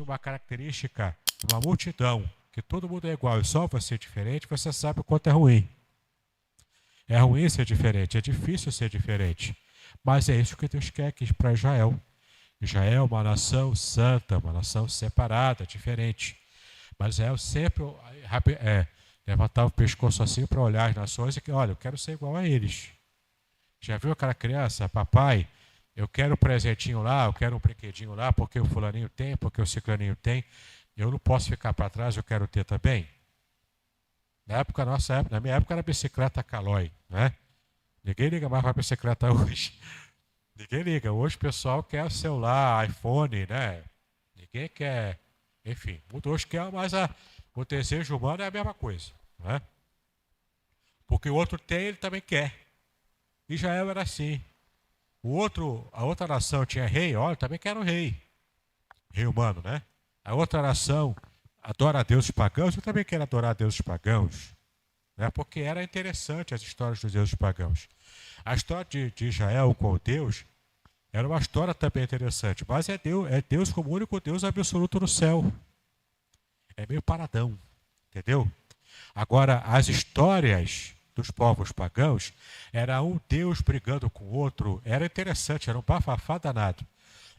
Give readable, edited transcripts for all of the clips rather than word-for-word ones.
uma característica de uma multidão, que todo mundo é igual e só você é diferente, você sabe o quanto é ruim. É ruim ser diferente, é difícil ser diferente. Mas é isso que Deus quer para Israel. Israel é uma nação santa, uma nação separada, diferente. Mas Israel sempre levantava o pescoço assim para olhar as nações e que, olha, eu quero ser igual a eles. Já viu aquela criança, papai, eu quero um presentinho lá, eu quero um brinquedinho lá, porque o fulaninho tem, porque o ciclaninho tem. Eu não posso ficar para trás, eu quero ter também. Na minha época era bicicleta Caloi, né? Ninguém liga mais para a bicicleta hoje. Ninguém liga. Hoje o pessoal quer celular, iPhone, né? Ninguém quer. Enfim, hoje quer, mas o desejo humano é a mesma coisa, né? Porque o outro tem, ele também quer. Israel era assim. A outra nação tinha rei, olha, também quer um rei. Rei humano, né? A outra nação adora a deuses pagãos, eu também quero adorar deuses pagãos. Né? Porque era interessante as histórias dos deuses pagãos. A história de Israel com Deus era uma história também interessante, mas é Deus como o único Deus absoluto no céu. É meio paradão, entendeu? Agora, as histórias dos povos pagãos era um Deus brigando com o outro, era interessante, era um bafafá danado.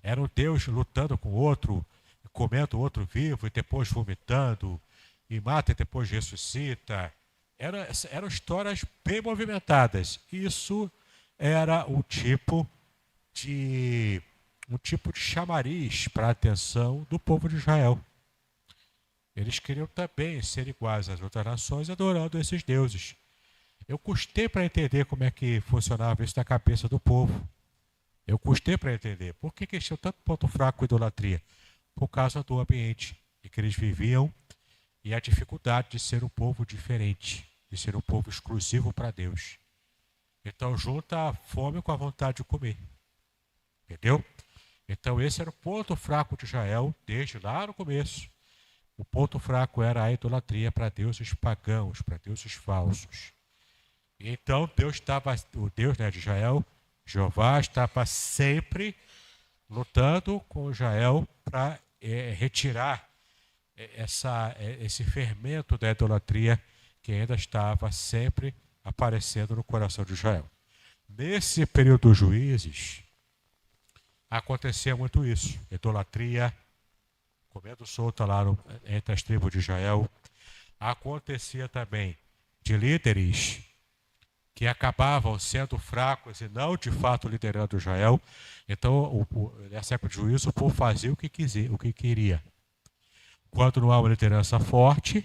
Era um Deus lutando com o outro, comendo o outro vivo e depois vomitando, e mata e depois ressuscita. Eram histórias bem movimentadas. Isso era um tipo de chamariz para a atenção do povo de Israel. Eles queriam também ser iguais às outras nações, adorando esses deuses. Eu custei para entender como é que funcionava isso na cabeça do povo. Eu custei para entender. Por que eles tinham tanto ponto fraco com idolatria? Por causa do ambiente em que eles viviam e a dificuldade de ser um povo diferente, de ser um povo exclusivo para Deus. Então junta a fome com a vontade de comer. Entendeu? Então esse era o ponto fraco de Israel desde lá no começo. O ponto fraco era a idolatria para deuses pagãos, para deuses falsos. Então o Deus, né, de Israel, Jeová, estava sempre lutando com Israel para retirar esse fermento da idolatria que ainda estava sempre aparecendo no coração de Israel. Nesse período dos juízes, acontecia muito isso. Idolatria, comendo solta lá entre as tribos de Israel. Acontecia também de líderes que acabavam sendo fracos e não de fato liderando Israel. Então, nessa época de juízo, o povo fazia o que queria. Quando não há uma liderança forte,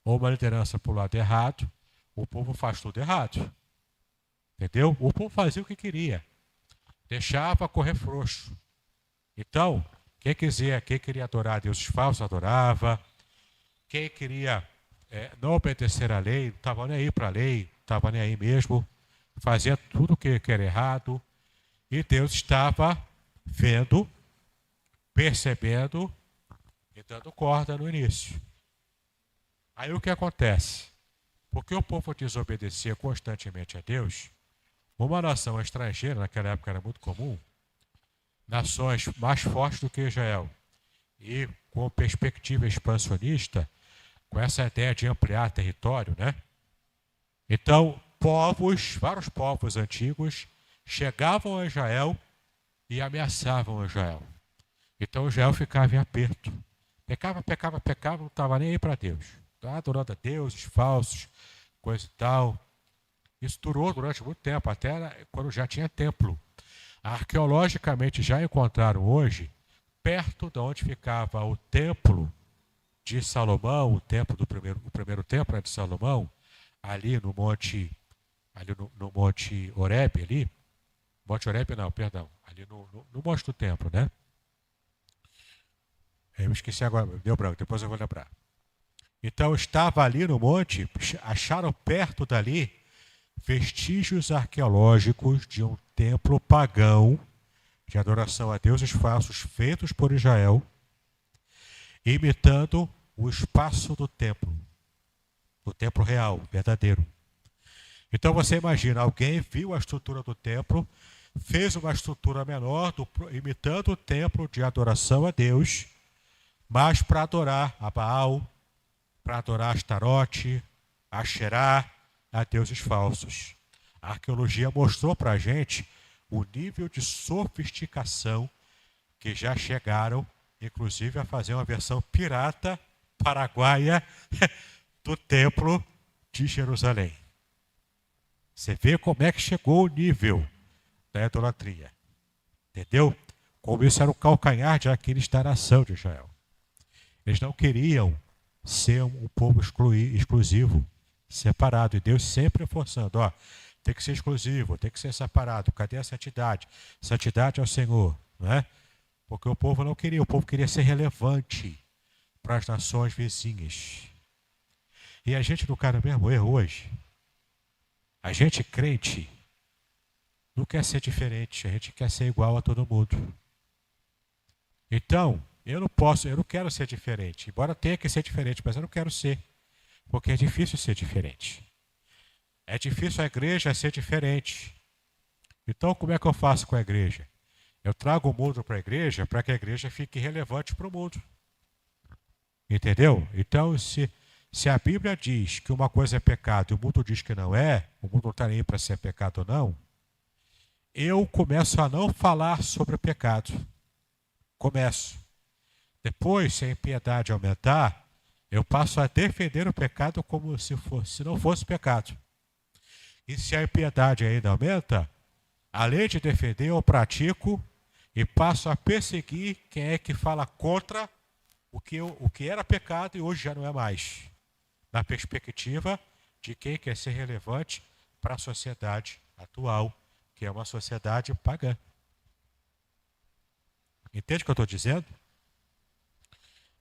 ou uma liderança para o lado errado, o povo faz tudo errado. Entendeu? O povo fazia o que queria. Deixava correr frouxo. Então, quem queria adorar deuses falsos, adorava. Quem queria não obedecer à lei, não estava nem aí para a lei, não estava nem aí mesmo. Fazia tudo o que era errado. E Deus estava vendo, percebendo e dando corda no início. Aí o que acontece? Porque o povo desobedecia constantemente a Deus, uma nação estrangeira, naquela época era muito comum, nações mais fortes do que Israel, e com perspectiva expansionista, com essa ideia de ampliar território, né? Então, vários povos antigos, chegavam a Israel e ameaçavam Israel. Então Israel ficava em aperto. Pecava, não estava nem aí para Deus. Estava adorando a deuses falsos, coisa e tal. Isso durou durante muito tempo, até quando já tinha templo. Arqueologicamente já encontraram hoje, perto de onde ficava o templo de Salomão, o primeiro templo de Salomão, ali no monte Horebe, ali. Monte Horebe não, perdão. Ali no monte do templo, né? Eu esqueci agora, deu branco, depois eu vou lembrar. Então estava ali no monte, acharam perto dali vestígios arqueológicos de um templo pagão de adoração a deuses falsos feitos por Israel, imitando o espaço do templo real, verdadeiro. Então você imagina, alguém viu a estrutura do templo, fez uma estrutura menor, imitando o templo de adoração a Deus, mas para adorar a Baal, para adorar Astarote, Asherá, a deuses falsos. A arqueologia mostrou para a gente o nível de sofisticação que já chegaram, inclusive, a fazer uma versão pirata paraguaia do Templo de Jerusalém. Você vê como é que chegou o nível da idolatria. Entendeu? Como isso era o calcanhar de Aquiles da nação de Israel. Eles não queriam ser um povo exclusivo, separado. E Deus sempre forçando, tem que ser exclusivo, tem que ser separado. Cadê a santidade? Santidade ao Senhor, não é? Porque o povo não queria, o povo queria ser relevante para as nações vizinhas. E a gente não cai no mesmo erro hoje. A gente crente não quer ser diferente, a gente quer ser igual a todo mundo. Então, eu não quero ser diferente. Embora tenha que ser diferente, mas eu não quero ser. Porque é difícil ser diferente. É difícil a igreja ser diferente. Então, como é que eu faço com a igreja? Eu trago o mundo para a igreja para que a igreja fique relevante para o mundo. Entendeu? Então, se a Bíblia diz que uma coisa é pecado e o mundo diz que não é, o mundo não está nem para ser pecado ou não, eu começo a não falar sobre o pecado. Começo. Depois, se a impiedade aumentar, eu passo a defender o pecado como se não fosse pecado. E se a impiedade ainda aumenta, além de defender, eu pratico e passo a perseguir quem é que fala contra o que era pecado e hoje já não é mais. Na perspectiva de quem quer ser relevante para a sociedade atual, que é uma sociedade pagã. Entende o que eu estou dizendo?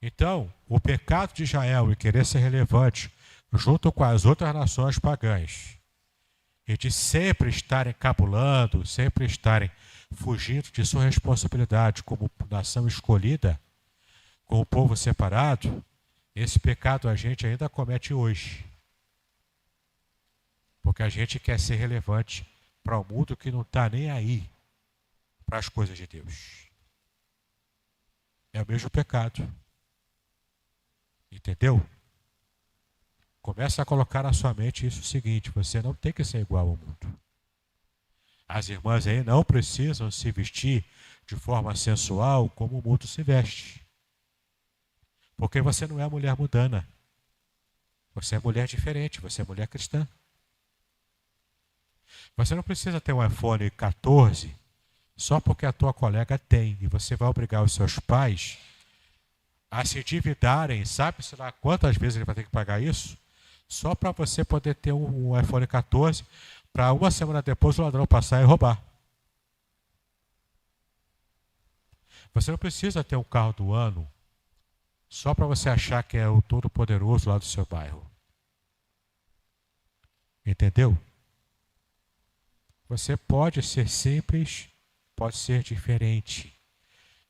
Então, o pecado de Israel em querer ser relevante junto com as outras nações pagãs, e de sempre estarem cabulando, sempre estarem fugindo de sua responsabilidade como nação escolhida, como povo separado, esse pecado a gente ainda comete hoje. Porque a gente quer ser relevante para o mundo que não está nem aí para as coisas de Deus. É o mesmo pecado. Entendeu? Começa a colocar na sua mente isso seguinte: você não tem que ser igual ao mundo. As irmãs aí não precisam se vestir de forma sensual como o mundo se veste. Porque você não é mulher mundana. Você é mulher diferente, você é mulher cristã. Você não precisa ter um iPhone 14 só porque a tua colega tem. E você vai obrigar os seus pais a se endividarem, sabe-se lá quantas vezes ele vai ter que pagar isso? Só para você poder ter um iPhone 14, para uma semana depois o ladrão passar e roubar. Você não precisa ter um carro do ano só para você achar que é o todo-poderoso lá do seu bairro. Entendeu? Você pode ser simples, pode ser diferente.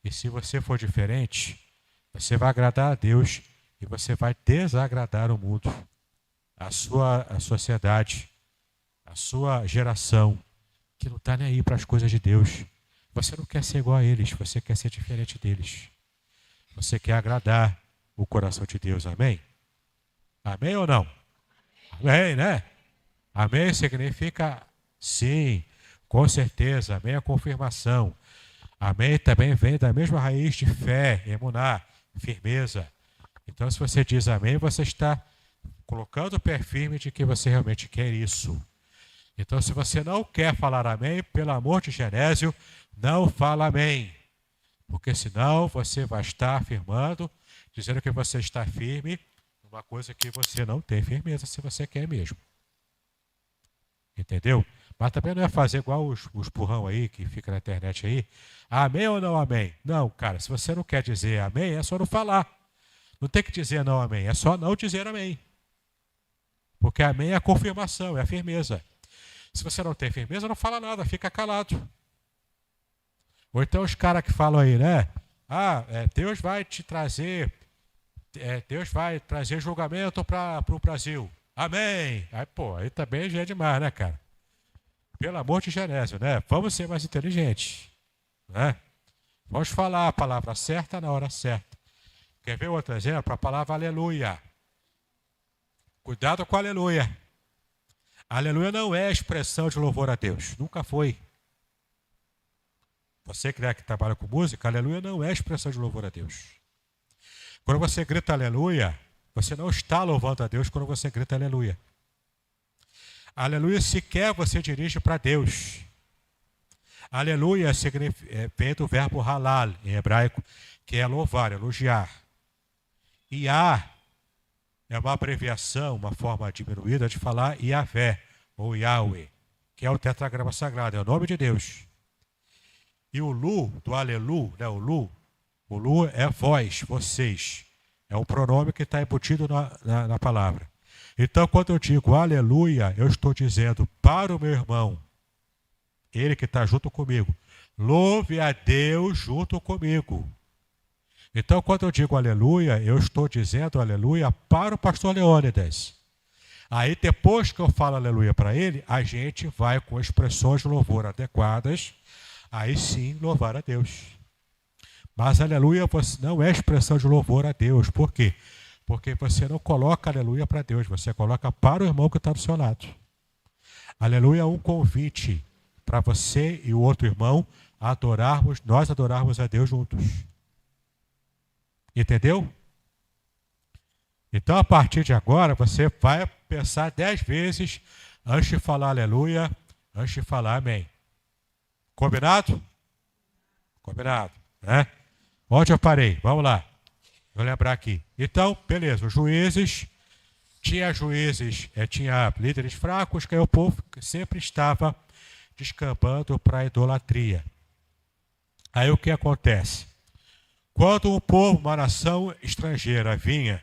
E se você for diferente, você vai agradar a Deus e você vai desagradar o mundo, a sociedade, a sua geração, que não está nem aí para as coisas de Deus. Você não quer ser igual a eles, você quer ser diferente deles. Você quer agradar o coração de Deus, amém? Amém ou não? Amém, né? Amém significa sim, com certeza. Amém é a confirmação. Amém também vem da mesma raiz de fé, emuná, firmeza. Então, se você diz amém, você está colocando o pé firme de que você realmente quer isso. Então, se você não quer falar amém, pelo amor de Genésio, não fala amém. Porque senão você vai estar afirmando, dizendo que você está firme numa coisa que você não tem firmeza, se você quer mesmo. Entendeu? Mas também não é fazer igual os burrão aí, que fica na internet aí. Amém ou não amém? Não, cara, se você não quer dizer amém, é só não falar. Não tem que dizer não amém, é só não dizer amém. Porque amém é a confirmação, é a firmeza. Se você não tem firmeza, não fala nada, fica calado. Ou então os caras que falam aí, né? Deus vai te trazer, Deus vai trazer julgamento para o Brasil. Amém! Aí também já é demais, né, cara? Pelo amor de Genésio, né? Vamos ser mais inteligentes, né? Vamos falar a palavra certa na hora certa. Quer ver outro exemplo? A palavra aleluia. Cuidado com aleluia. Aleluia não é expressão de louvor a Deus. Nunca foi. Você que trabalha com música, aleluia não é expressão de louvor a Deus. Quando você grita aleluia, você não está louvando a Deus quando você grita aleluia. Aleluia sequer você dirige para Deus. Aleluia vem do verbo halal, em hebraico, que é louvar, elogiar. Iá é uma abreviação, uma forma diminuída de falar Iavé, ou Yahweh, que é o tetragrama sagrado, é o nome de Deus. E o Lu, do Alelu, né, o Lu é vós, vocês. É um pronome que está embutido na palavra. Então, quando eu digo aleluia, eu estou dizendo para o meu irmão, ele que está junto comigo, louve a Deus junto comigo. Então, quando eu digo aleluia, eu estou dizendo aleluia para o pastor Leônidas. Aí, depois que eu falo aleluia para ele, a gente vai com expressões de louvor adequadas, aí sim louvar a Deus. Mas aleluia não é expressão de louvor a Deus. Por quê? Porque você não coloca aleluia para Deus, você coloca para o irmão que está do seu lado. Aleluia é um convite para você e o outro irmão nós adorarmos a Deus juntos. Entendeu? Então, a partir de agora, você vai pensar 10 vezes antes de falar aleluia, antes de falar amém. Combinado? Combinado, né? Onde eu parei? Vamos lá. Vou lembrar aqui. Então, beleza, os juízes, tinha líderes fracos, que aí o povo sempre estava descambando para a idolatria. Aí o que acontece? Quando um povo, uma nação estrangeira vinha,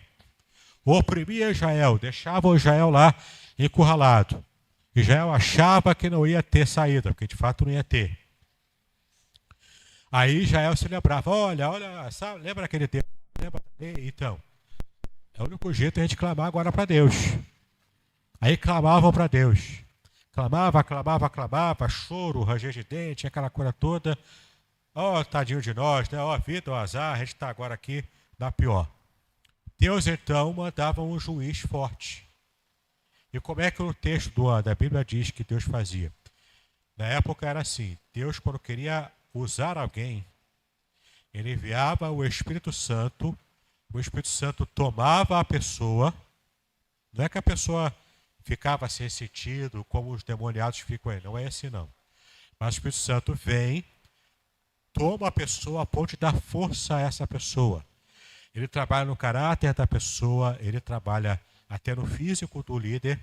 oprimia Israel, deixava Israel lá encurralado. Israel achava que não ia ter saída, porque de fato não ia ter. Aí Israel se lembrava, olha, sabe, lembra aquele tempo? Lembra? Então, é o único jeito de a gente clamar agora para Deus. Aí clamavam para Deus. Clamava, choro, ranger de dente, aquela coisa toda. Tadinho de nós, né? Vida, azar, a gente está agora aqui na pior. Deus então mandava um juiz forte. E como é que o texto da Bíblia diz que Deus fazia? Na época era assim, Deus quando queria usar alguém, ele enviava o Espírito Santo tomava a pessoa, não é que a pessoa ficava sem sentido, como os demoniados ficam aí, não é assim não. Mas o Espírito Santo vem, toma a pessoa a ponto de dar força a essa pessoa. Ele trabalha no caráter da pessoa, ele trabalha até no físico do líder,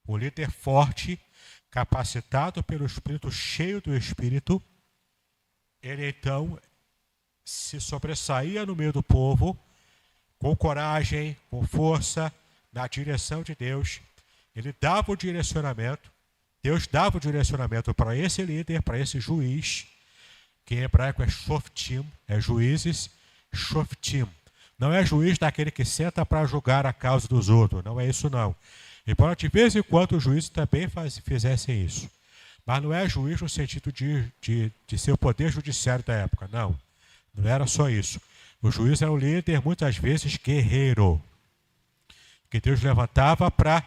o líder forte, capacitado pelo Espírito, cheio do Espírito, ele então se sobressaía no meio do povo, com coragem, com força, na direção de Deus. Ele dava o direcionamento, Deus dava o direcionamento para esse líder, para esse juiz, que em hebraico é shoftim, é juízes, shoftim. Não é juiz daquele que senta para julgar a causa dos outros, não é isso não. Embora de vez em quando os juízes também fizessem isso. Mas não é juiz no sentido de ser o poder judiciário da época, não. Não era só isso. O juiz era um líder, muitas vezes, guerreiro, que Deus levantava para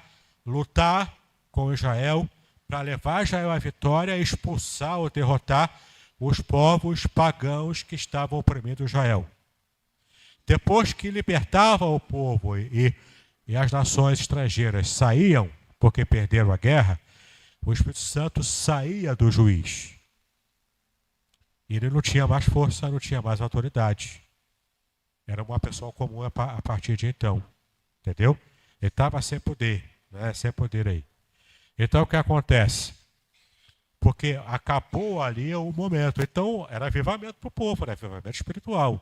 lutar com Israel, para levar Israel à vitória, expulsar ou derrotar os povos pagãos que estavam oprimindo Israel. Depois que libertava o povo e as nações estrangeiras saíam, porque perderam a guerra, o Espírito Santo saía do juiz. Ele não tinha mais força, não tinha mais autoridade. Era uma pessoa comum a partir de então. Entendeu? Ele estava sem poder, né? Sem poder aí. Então o que acontece? Porque acabou ali o momento. Então era avivamento para o povo, era avivamento espiritual.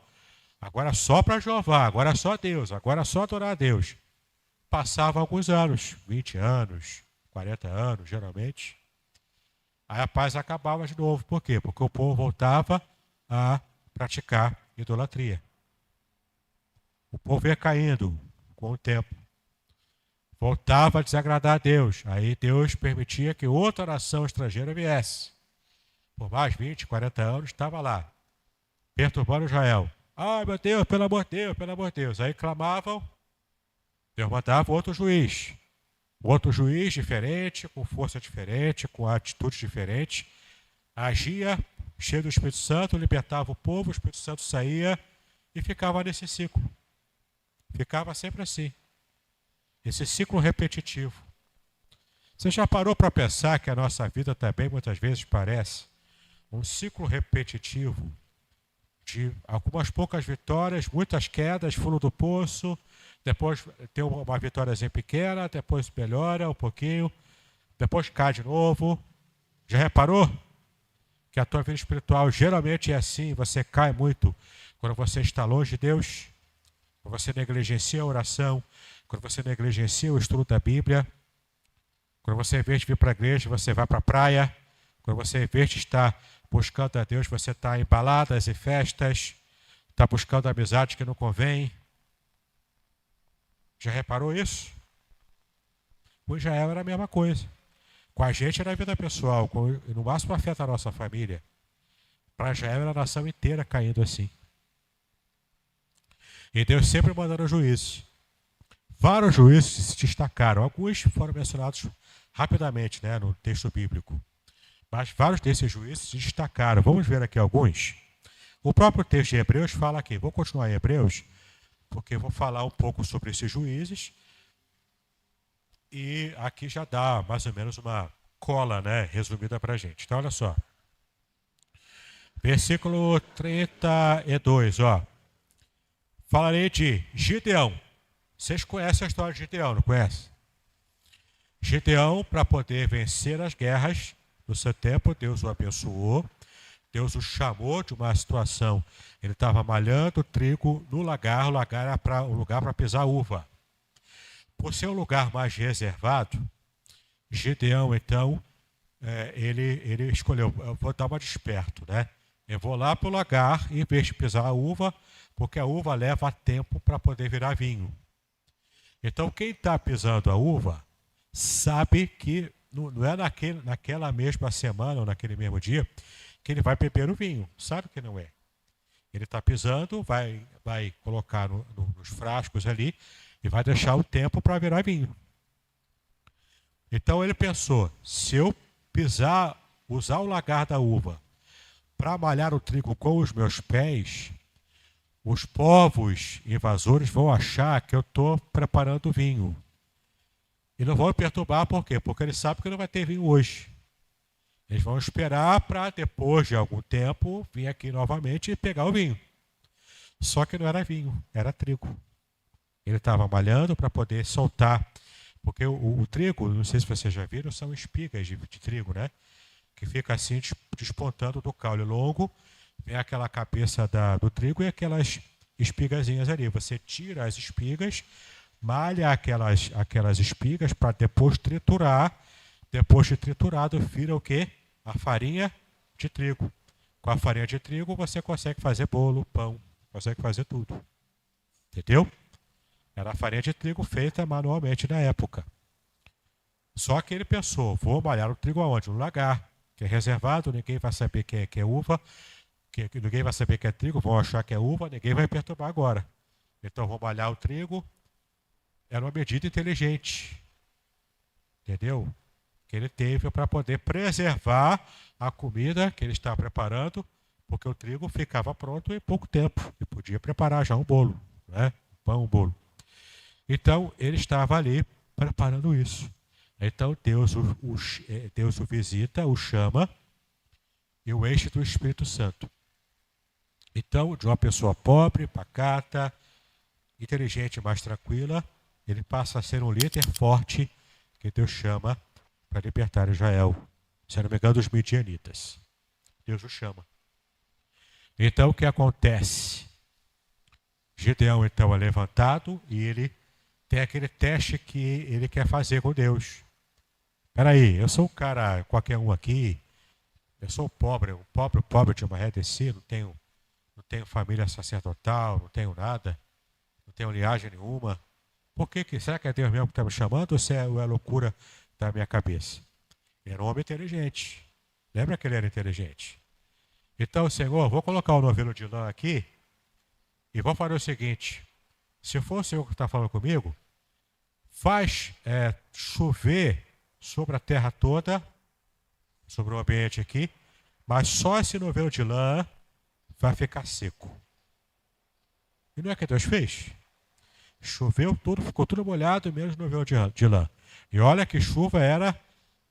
Agora só para Jeová, agora só Deus, agora só adorar a Deus. Passava alguns anos, 20 anos, 40 anos, geralmente. Aí a paz acabava de novo. Por quê? Porque o povo voltava a praticar idolatria. O povo ia caindo com o tempo. Voltava a desagradar a Deus. Aí Deus permitia que outra nação estrangeira viesse. Por mais 20, 40 anos, estava lá, perturbando Israel. Ai, meu Deus, pelo amor de Deus, pelo amor de Deus. Aí clamavam, Deus mandava outro juiz. Outro juiz diferente, com força diferente, com atitude diferente. Agia, cheio do Espírito Santo, libertava o povo, o Espírito Santo saía e ficava nesse ciclo. Ficava sempre assim. Esse ciclo repetitivo. Você já parou para pensar que a nossa vida também muitas vezes parece um ciclo repetitivo de algumas poucas vitórias, muitas quedas, fundo do poço, depois tem uma vitóriazinha pequena, depois melhora um pouquinho, depois cai de novo. Já reparou que a tua vida espiritual geralmente é assim, você cai muito quando você está longe de Deus, quando você negligencia a oração, quando você negligencia o estudo da Bíblia, quando você, em vez de vir para a igreja, você vai para a praia, quando você, em vez de estar buscando a Deus, você está em baladas e festas, está buscando amizades que não convém. Já reparou isso? Com Israel era a mesma coisa. Com a gente era a vida pessoal, no máximo afeta a nossa família. Para Israel era a nação inteira caindo assim. E Deus sempre mandando juízes. Vários juízes se destacaram. Alguns foram mencionados rapidamente, né, no texto bíblico. Mas vários desses juízes se destacaram. Vamos ver aqui alguns. O próprio texto de Hebreus fala aqui. Vou continuar em Hebreus, porque vou falar um pouco sobre esses juízes. E aqui já dá mais ou menos uma cola, né, resumida para a gente. Então, olha só. Versículo 32, ó. Falarei de Gideão. Vocês conhecem a história de Gideão, não conhecem? Gideão, para poder vencer as guerras no seu tempo, Deus o abençoou. Deus o chamou de uma situação. Ele estava malhando trigo no lagar. O lagar era um lugar para pisar uva. Por ser um lugar mais reservado, Gideão, então, ele escolheu, eu vou dar uma desperto, né? Eu vou lá para o lagar, em vez de pisar a uva, porque a uva leva tempo para poder virar vinho. Então, quem está pisando a uva sabe que não é naquela mesma semana ou naquele mesmo dia que ele vai beber o vinho. Sabe que não é. Ele está pisando, vai colocar nos frascos ali e vai deixar o tempo para virar vinho. Então ele pensou, se eu usar o lagar da uva para malhar o trigo com os meus pés, os povos invasores vão achar que eu estou preparando o vinho. E não vão me perturbar, por quê? Porque eles sabem que não vai ter vinho hoje. Eles vão esperar para, depois de algum tempo, vir aqui novamente e pegar o vinho. Só que não era vinho, era trigo. Ele estava malhando para poder soltar. Porque o trigo, não sei se vocês já viram, são espigas de trigo, né? Que fica assim despontando do caule longo. Vem aquela cabeça do trigo e aquelas espigazinhas ali. Você tira as espigas, malha aquelas espigas para depois triturar. Depois de triturado, vira o quê? A farinha de trigo. Com a farinha de trigo você consegue fazer bolo, pão, consegue fazer tudo. Entendeu? Era a farinha de trigo feita manualmente na época. Só que ele pensou, vou malhar o trigo aonde? No lagar, que é reservado, ninguém vai saber que é uva, que ninguém vai saber que é trigo, vão achar que é uva, ninguém vai perturbar agora. Então vou malhar o trigo. Era uma medida inteligente. Entendeu? Que ele teve para poder preservar a comida que ele estava preparando, porque o trigo ficava pronto em pouco tempo e podia preparar já um bolo, né? Um pão, um bolo. Então ele estava ali preparando isso. Então Deus o visita, o chama e o enche do Espírito Santo. Então, de uma pessoa pobre, pacata, inteligente, mais tranquila, ele passa a ser um líder forte que Deus chama para libertar Israel, se não me engano, dos midianitas. Deus o chama. Então, o que acontece? Gideão, então, é levantado e ele tem aquele teste que ele quer fazer com Deus. Espera aí, eu sou um cara, qualquer um aqui, eu sou pobre de uma RDC, não tenho família sacerdotal, não tenho nada, não tenho linhagem nenhuma. Por que será que é Deus mesmo que está me chamando ou se é loucura da minha cabeça? Ele era um homem inteligente. Lembra que ele era inteligente? Então, Senhor, vou colocar o novelo de lã aqui E vou fazer o seguinte: se for o Senhor que está falando comigo, faz chover sobre a terra toda, sobre o ambiente aqui, mas só esse novelo de lã vai ficar seco. E não é que Deus fez? Choveu tudo, ficou tudo molhado, menos novelo de lã. E olha que chuva era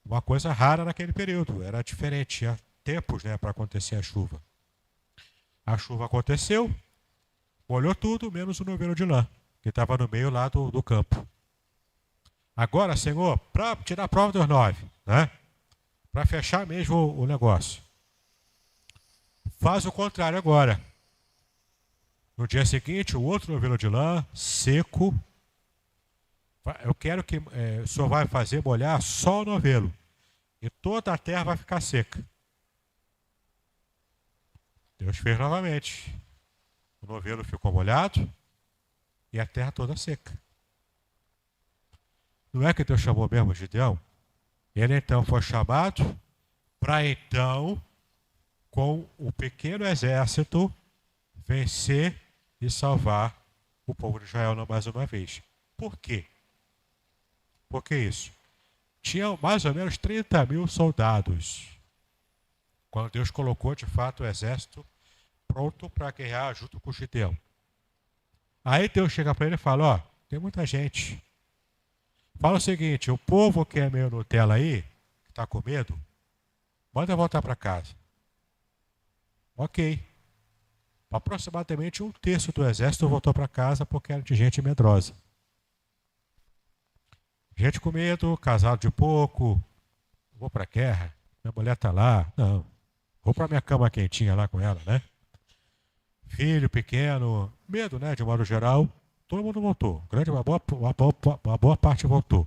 uma coisa rara naquele período, era diferente, tinha tempos, né, para acontecer a chuva. A chuva aconteceu, molhou tudo, menos o novelo de lã, que estava no meio lá do campo. Agora, Senhor, para tirar a prova dos 9, né? Para fechar mesmo o negócio, faz o contrário agora. No dia seguinte, o outro novelo de lã, seco. Eu quero que o Senhor vai fazer molhar só o novelo. E toda a terra vai ficar seca. Deus fez novamente. O novelo ficou molhado e a terra toda seca. Não é que Deus chamou mesmo Gideão? Ele então foi chamado para então, com o pequeno exército, vencer e salvar o povo de Israel mais uma vez. Por quê? Por que isso? Tinha mais ou menos 30 mil soldados, quando Deus colocou de fato o exército pronto para guerrear junto com Gideão. Aí Deus chega para ele e fala: ó, tem muita gente. Fala o seguinte: o povo que é meio Nutella aí, que está com medo, manda voltar para casa. Ok. Aproximadamente um terço do exército voltou para casa porque era de gente medrosa. Gente com medo, casado de pouco, vou para a guerra, minha mulher está lá, não. Vou para minha cama quentinha lá com ela, né? Filho pequeno, medo, né? De modo geral, todo mundo voltou. Uma boa parte voltou.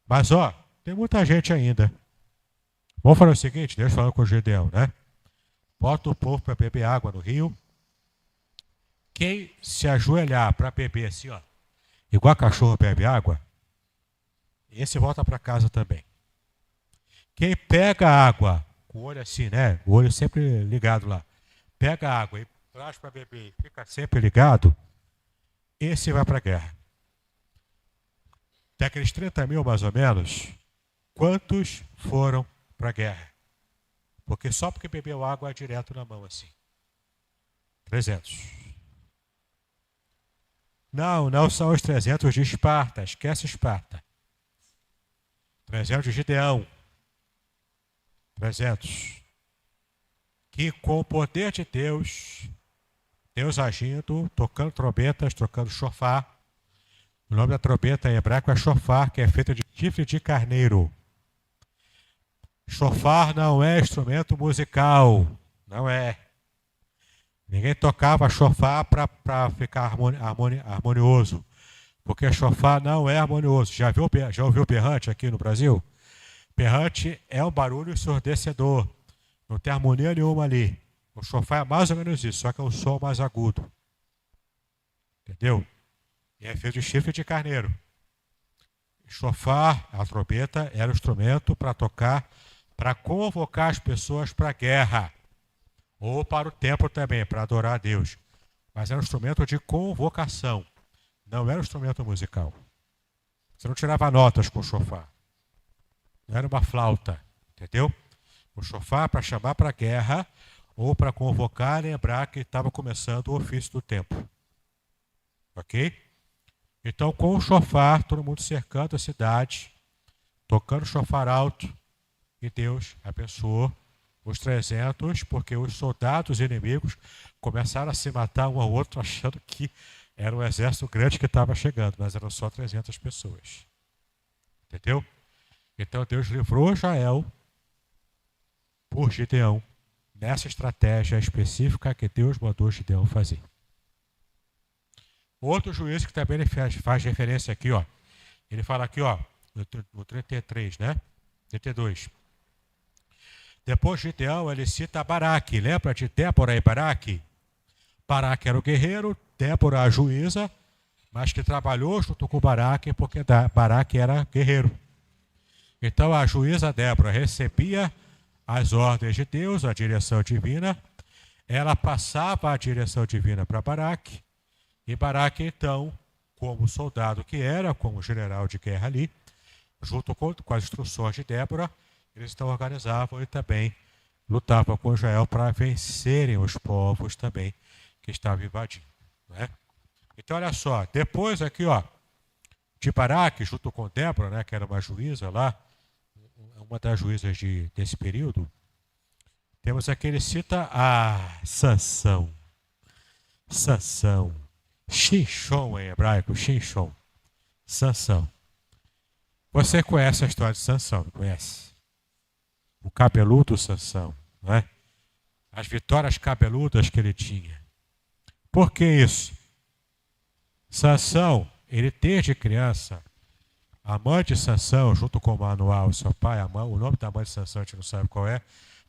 Mas, ó, tem muita gente ainda. Vamos fazer o seguinte, Deus falando com o Gideão, né? Bota o povo para beber água no rio. Quem se ajoelhar para beber assim, ó, igual cachorro bebe água, esse volta para casa também. Quem pega água, com o olho assim, né? O olho sempre ligado lá. Pega água e traz para beber e fica sempre ligado, esse vai para a guerra. Daqueles 30 mil mais ou menos, quantos foram para a guerra? Porque só porque bebeu água é direto na mão assim. 300. Não são os 300 de Esparta, esquece Esparta. 300 de Gideão. 300. Que com o poder de Deus, Deus agindo, tocando trombetas, tocando chofar. O nome da trombeta em hebraico é chofar, que é feita de chifre de carneiro. Chofar não é instrumento musical, não é. Ninguém tocava chofar para ficar harmonioso, porque chofar não é harmonioso. Já ouviu berrante aqui no Brasil? Berrante é um barulho ensurdecedor, não tem harmonia nenhuma ali. O chofar é mais ou menos isso, só que é um som mais agudo. Entendeu? E é feito de chifre de carneiro. Chofar, a trombeta, era o instrumento para tocar, para convocar as pessoas para a guerra. Ou para o templo também, para adorar a Deus. Mas era um instrumento de convocação. Não era um instrumento musical. Você não tirava notas com o chofar. Não era uma flauta. Entendeu? O chofar para chamar para a guerra ou para convocar e lembrar que estava começando o ofício do templo. Ok? Então, com o chofar, todo mundo cercando a cidade, tocando chofar alto, e Deus abençoou os 300, porque os soldados inimigos começaram a se matar um ao outro, achando que era um exército grande que estava chegando, mas eram só 300 pessoas. Entendeu? Então Deus livrou Israel por Gideão, nessa estratégia específica que Deus mandou Gideão fazer. Outro juízo que também ele faz referência aqui, ó. Ele fala aqui, ó, no 33, né? 32. Depois de Gideão, ele cita Baraque. Lembra de Débora e Baraque? Baraque era o guerreiro, Débora a juíza, mas que trabalhou junto com Baraque, porque Baraque era guerreiro. Então a juíza Débora recebia as ordens de Deus, a direção divina. ela passava a direção divina para Baraque, e Baraque, então, como soldado que era, como general de guerra ali, junto com as instruções de Débora, eles então organizavam e também lutavam com Israel para vencerem os povos também que estavam invadindo. Né? Então, olha só, depois aqui, ó, de Baraque, junto com Débora, né, que era uma juíza lá, uma das juízas desse período, temos aqui, ele cita a Sansão. Sansão. Shinshon em hebraico, Shinshon. Sansão. Você conhece a história de Sansão, não conhece? O cabeludo Sansão, não é? As vitórias cabeludas que ele tinha. Por que isso? Sansão, ele desde criança, a mãe de Sansão, junto com Manoá, seu pai, o nome da mãe de Sansão a gente não sabe qual é,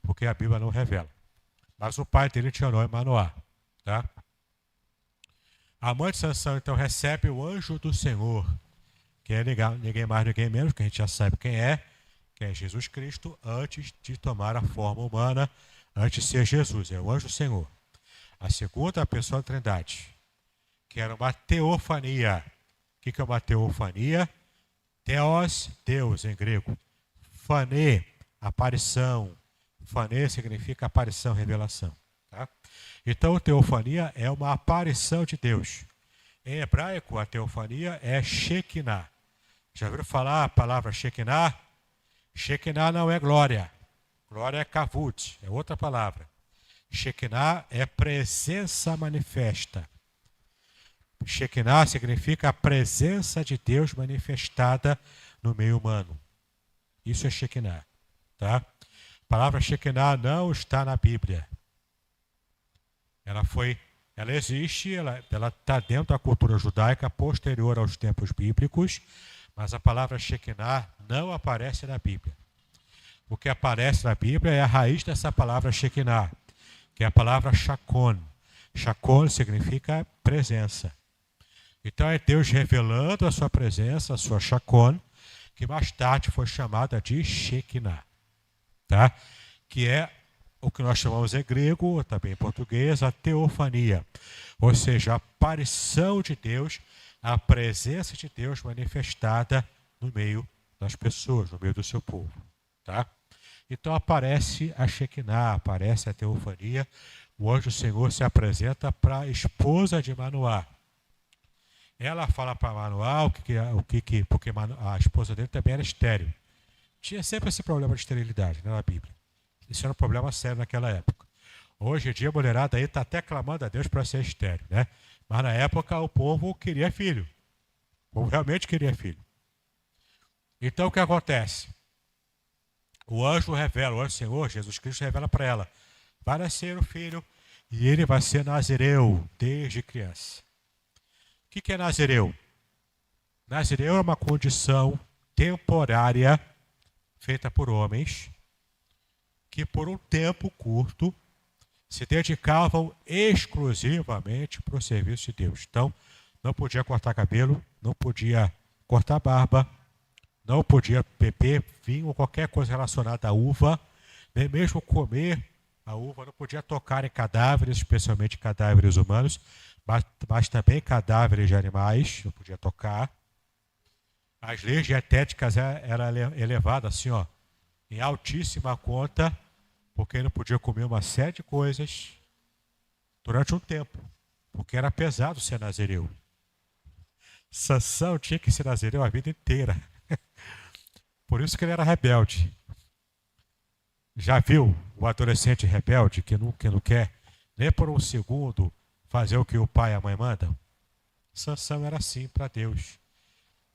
porque a Bíblia não revela. Mas o pai dele tinha o nome Manoá, tá? A mãe de Sansão, então, recebe o anjo do Senhor, que é ninguém mais, ninguém menos, que a gente já sabe quem é Jesus Cristo, antes de tomar a forma humana, antes de ser Jesus, é o anjo do Senhor. A segunda pessoa da Trindade, que era uma teofania. O que é uma teofania? Theos, Deus em grego. Fane, aparição. Fane significa aparição, revelação. Tá? Então, teofania é uma aparição de Deus. Em hebraico, a teofania é Shekinah. Já ouviram falar a palavra Shekinah? Shekinah não é glória. Glória é kavut, é outra palavra. Shekinah é presença manifesta. Shekinah significa a presença de Deus manifestada no meio humano. Isso é Shekinah. Tá? A palavra Shekinah não está na Bíblia. Ela existe, ela está dentro da cultura judaica posterior aos tempos bíblicos, mas a palavra Shekinah não aparece na Bíblia. O que aparece na Bíblia é a raiz dessa palavra Shekinah, que é a palavra Shakon. Shakon significa presença. Então é Deus revelando a sua presença, a sua Shakon, que mais tarde foi chamada de Shekinah, tá? Que é o que nós chamamos em grego, também em português, a teofania, ou seja, a aparição de Deus, a presença de Deus manifestada no meio das pessoas, no meio do seu povo. Tá? Então aparece a Shekinah, aparece a teofania, o anjo do Senhor se apresenta para a esposa de Manoá. Ela fala para Manoá porque a esposa dele também era estéril. Tinha sempre esse problema de esterilidade, né, na Bíblia. Isso era um problema sério naquela época. Hoje em dia a mulherada aí está até clamando a Deus para ser estéril, né? Mas na época o povo queria filho. O povo realmente queria filho. Então o que acontece? O anjo revela, o anjo do Senhor, Jesus Cristo revela para ela: vai nascer o filho e ele vai ser nazireu desde criança. O que é nazireu? Nazireu é uma condição temporária feita por homens que por um tempo curto se dedicavam exclusivamente para o serviço de Deus. Então, não podia cortar cabelo, não podia cortar barba, não podia beber vinho ou qualquer coisa relacionada à uva, nem mesmo comer a uva, não podia tocar em cadáveres, especialmente cadáveres humanos, mas também cadáveres de animais, não podia tocar. As leis dietéticas eram elevadas assim, ó, em altíssima conta, porque ele não podia comer uma série de coisas durante um tempo, porque era pesado ser nazireu. Sansão tinha que ser nazireu a vida inteira. Por isso que ele era rebelde. Já viu o adolescente rebelde que não quer nem por um segundo fazer o que o pai e a mãe mandam? Sansão era assim para Deus.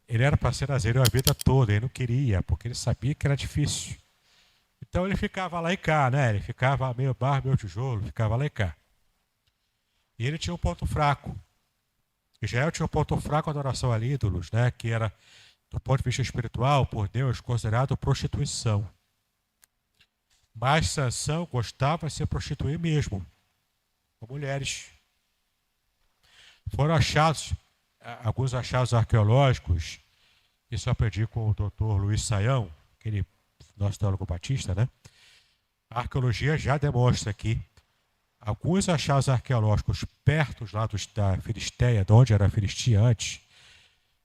Ele era para ser nazireu a vida toda, ele não queria, porque ele sabia que era difícil. Então ele ficava lá e cá, né? Ele ficava meio barro, meio tijolo, ficava lá e cá. E ele tinha um ponto fraco. Israel tinha um ponto fraco, a adoração a ídolos, né? Que era, do ponto de vista espiritual, por Deus, considerado prostituição. Mas Sansão gostava de se prostituir mesmo, com mulheres. Foram achados, alguns achados arqueológicos, isso eu aprendi com o Dr. Luiz Saião, aquele nosso teólogo batista, né? A arqueologia já demonstra que Alguns achados arqueológicos perto lá da Filisteia, de onde era a Filistia antes,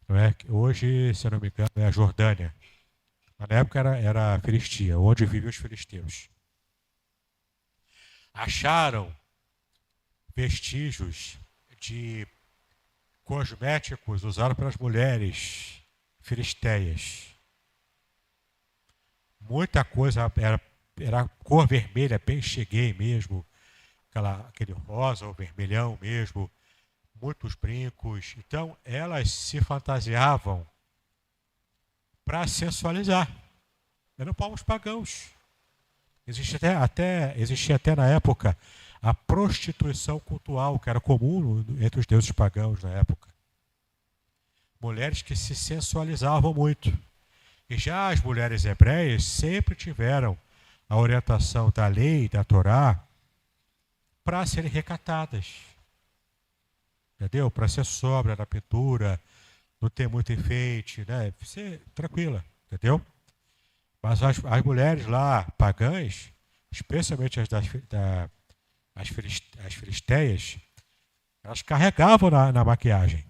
não é? Hoje, se eu não me engano, é a Jordânia. Mas na época era a Filistia, onde viviam os filisteus. Acharam vestígios de cosméticos usados pelas mulheres filisteias. Muita coisa era cor vermelha, bem cheguei mesmo, aquele rosa ou vermelhão mesmo, muitos brincos. Então elas se fantasiavam para sensualizar. Eram povos pagãos. Existia até na época a prostituição cultural, que era comum entre os deuses pagãos na época. Mulheres que se sensualizavam muito. E já as mulheres hebreias sempre tiveram a orientação da lei, da Torá, para serem recatadas. Entendeu? Para ser sóbria na pintura, não ter muito enfeite, né? Ser tranquila, entendeu? Mas as mulheres lá, pagãs, especialmente as filisteias, elas carregavam na maquiagem.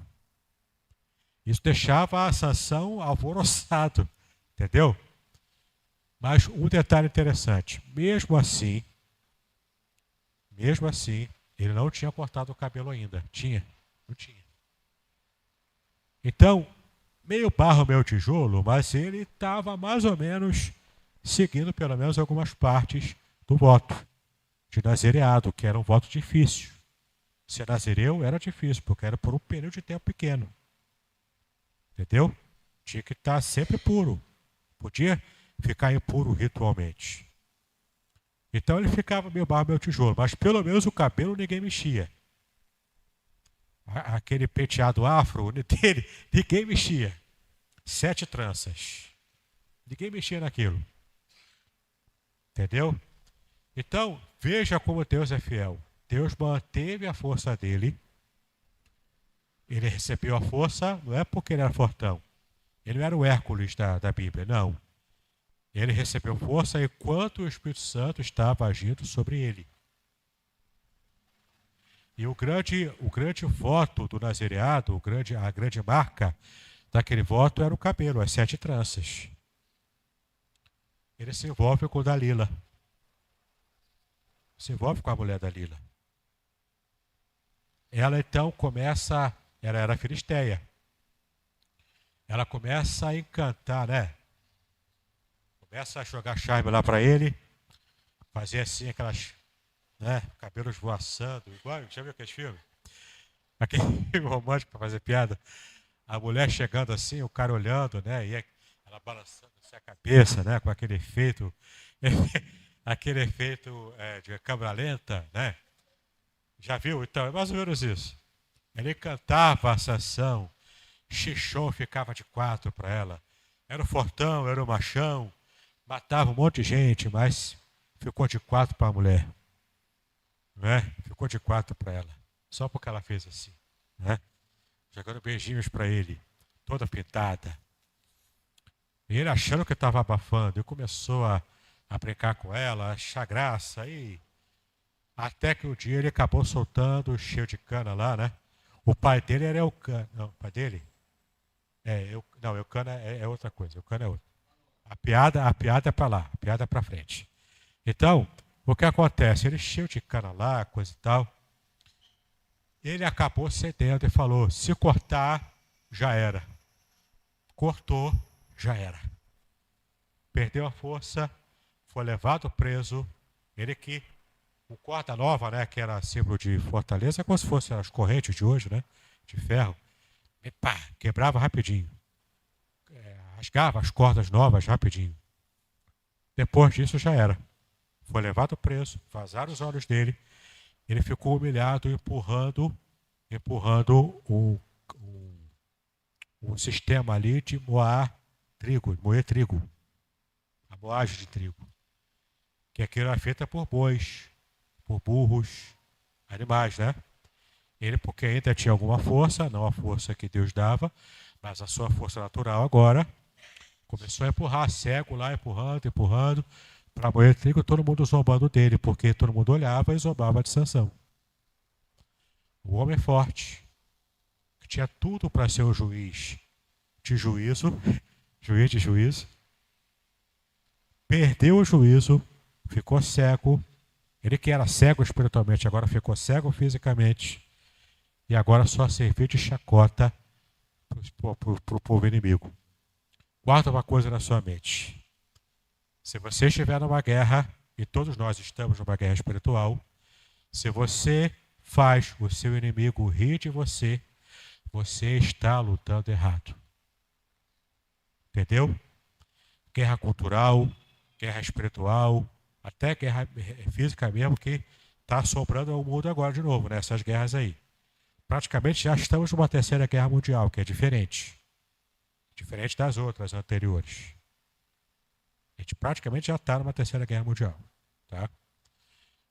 Isso deixava a Sansão alvoroçado, entendeu? Mas um detalhe interessante, mesmo assim, ele não tinha cortado o cabelo ainda. Tinha? Não tinha. Então, meio barro, meio tijolo, mas ele estava mais ou menos seguindo pelo menos algumas partes do voto de nazireado, que era um voto difícil. Ser nazireu era difícil, porque era por um período de tempo pequeno. Entendeu? Tinha que estar sempre puro. Podia ficar impuro ritualmente. Então ele ficava meio barro, meio tijolo, mas pelo menos o cabelo ninguém mexia. Aquele penteado afro dele, ninguém mexia. 7 tranças. Ninguém mexia naquilo. Entendeu? Então, veja como Deus é fiel. Deus manteve a força dele. Ele recebeu a força, não é porque ele era fortão. Ele não era o Hércules da Bíblia, não. Ele recebeu força enquanto o Espírito Santo estava agindo sobre ele. E o grande voto do nazireado, a grande marca daquele voto era o cabelo, as 7 tranças. Ele se envolve com Dalila. Se envolve com a mulher Dalila. Ela então ela era filisteia. Ela começa a encantar, né? Começa a jogar charme lá para ele, fazer assim aquelas, né, cabelos voaçando, igual, já viu aquele filme? Aquele filme romântico para fazer piada. A mulher chegando assim, o cara olhando, né? E ela balançando assim a cabeça, né? Com aquele efeito, de câmera lenta, né? Já viu? Então, é mais ou menos isso. Ele cantava a Sansão, Xixom ficava de 4 para ela. Era o fortão, era o machão, matava um monte de gente, mas ficou de 4 para a mulher. Não é? Ficou de 4 para ela. Só porque ela fez assim. Né? Jogando beijinhos para ele, toda pintada. E ele achando que estava abafando, e começou a brincar com ela, a achar graça. Até que um dia ele acabou soltando o cheio de cana lá, né? O pai dele era Eucana. Não, o pai dele? Não, Eucana é outra coisa. Eucana é outra. A piada é para lá, a piada é para frente. Então, o que acontece? Ele cheio de cana lá, coisa e tal. Ele acabou cedendo e falou: se cortar, já era. Cortou, já era. Perdeu a força, foi levado preso. Ele o corda nova, né, que era símbolo de fortaleza, como se fossem as correntes de hoje, né, de ferro. E pá, quebrava rapidinho. Rasgava as cordas novas rapidinho. Depois disso já era. Foi levado preso, vazaram os olhos dele. Ele ficou humilhado, empurrando um sistema ali de moer trigo. A moagem de trigo. Que aquilo era feita por bois, por burros, animais, né? Ele, porque ainda tinha alguma força, não a força que Deus dava, mas a sua força natural agora, começou a empurrar, cego lá, empurrando, para moer trigo, todo mundo zombando dele, porque todo mundo olhava e zombava de Sansão. O homem forte, que tinha tudo para ser o juiz de juízo, juiz de juízo, perdeu o juízo, ficou cego. Ele que era cego espiritualmente, agora ficou cego fisicamente. E agora só serviu de chacota para o povo inimigo. Guarda uma coisa na sua mente. Se você estiver numa guerra, e todos nós estamos numa guerra espiritual, se você faz o seu inimigo rir de você, você está lutando errado. Entendeu? Guerra cultural, guerra espiritual, até guerra física mesmo, que está assombrando o mundo agora de novo, né? Essas guerras aí. Praticamente já estamos numa terceira guerra mundial, que é diferente. Diferente das outras anteriores. A gente praticamente já está numa terceira guerra mundial. Tá?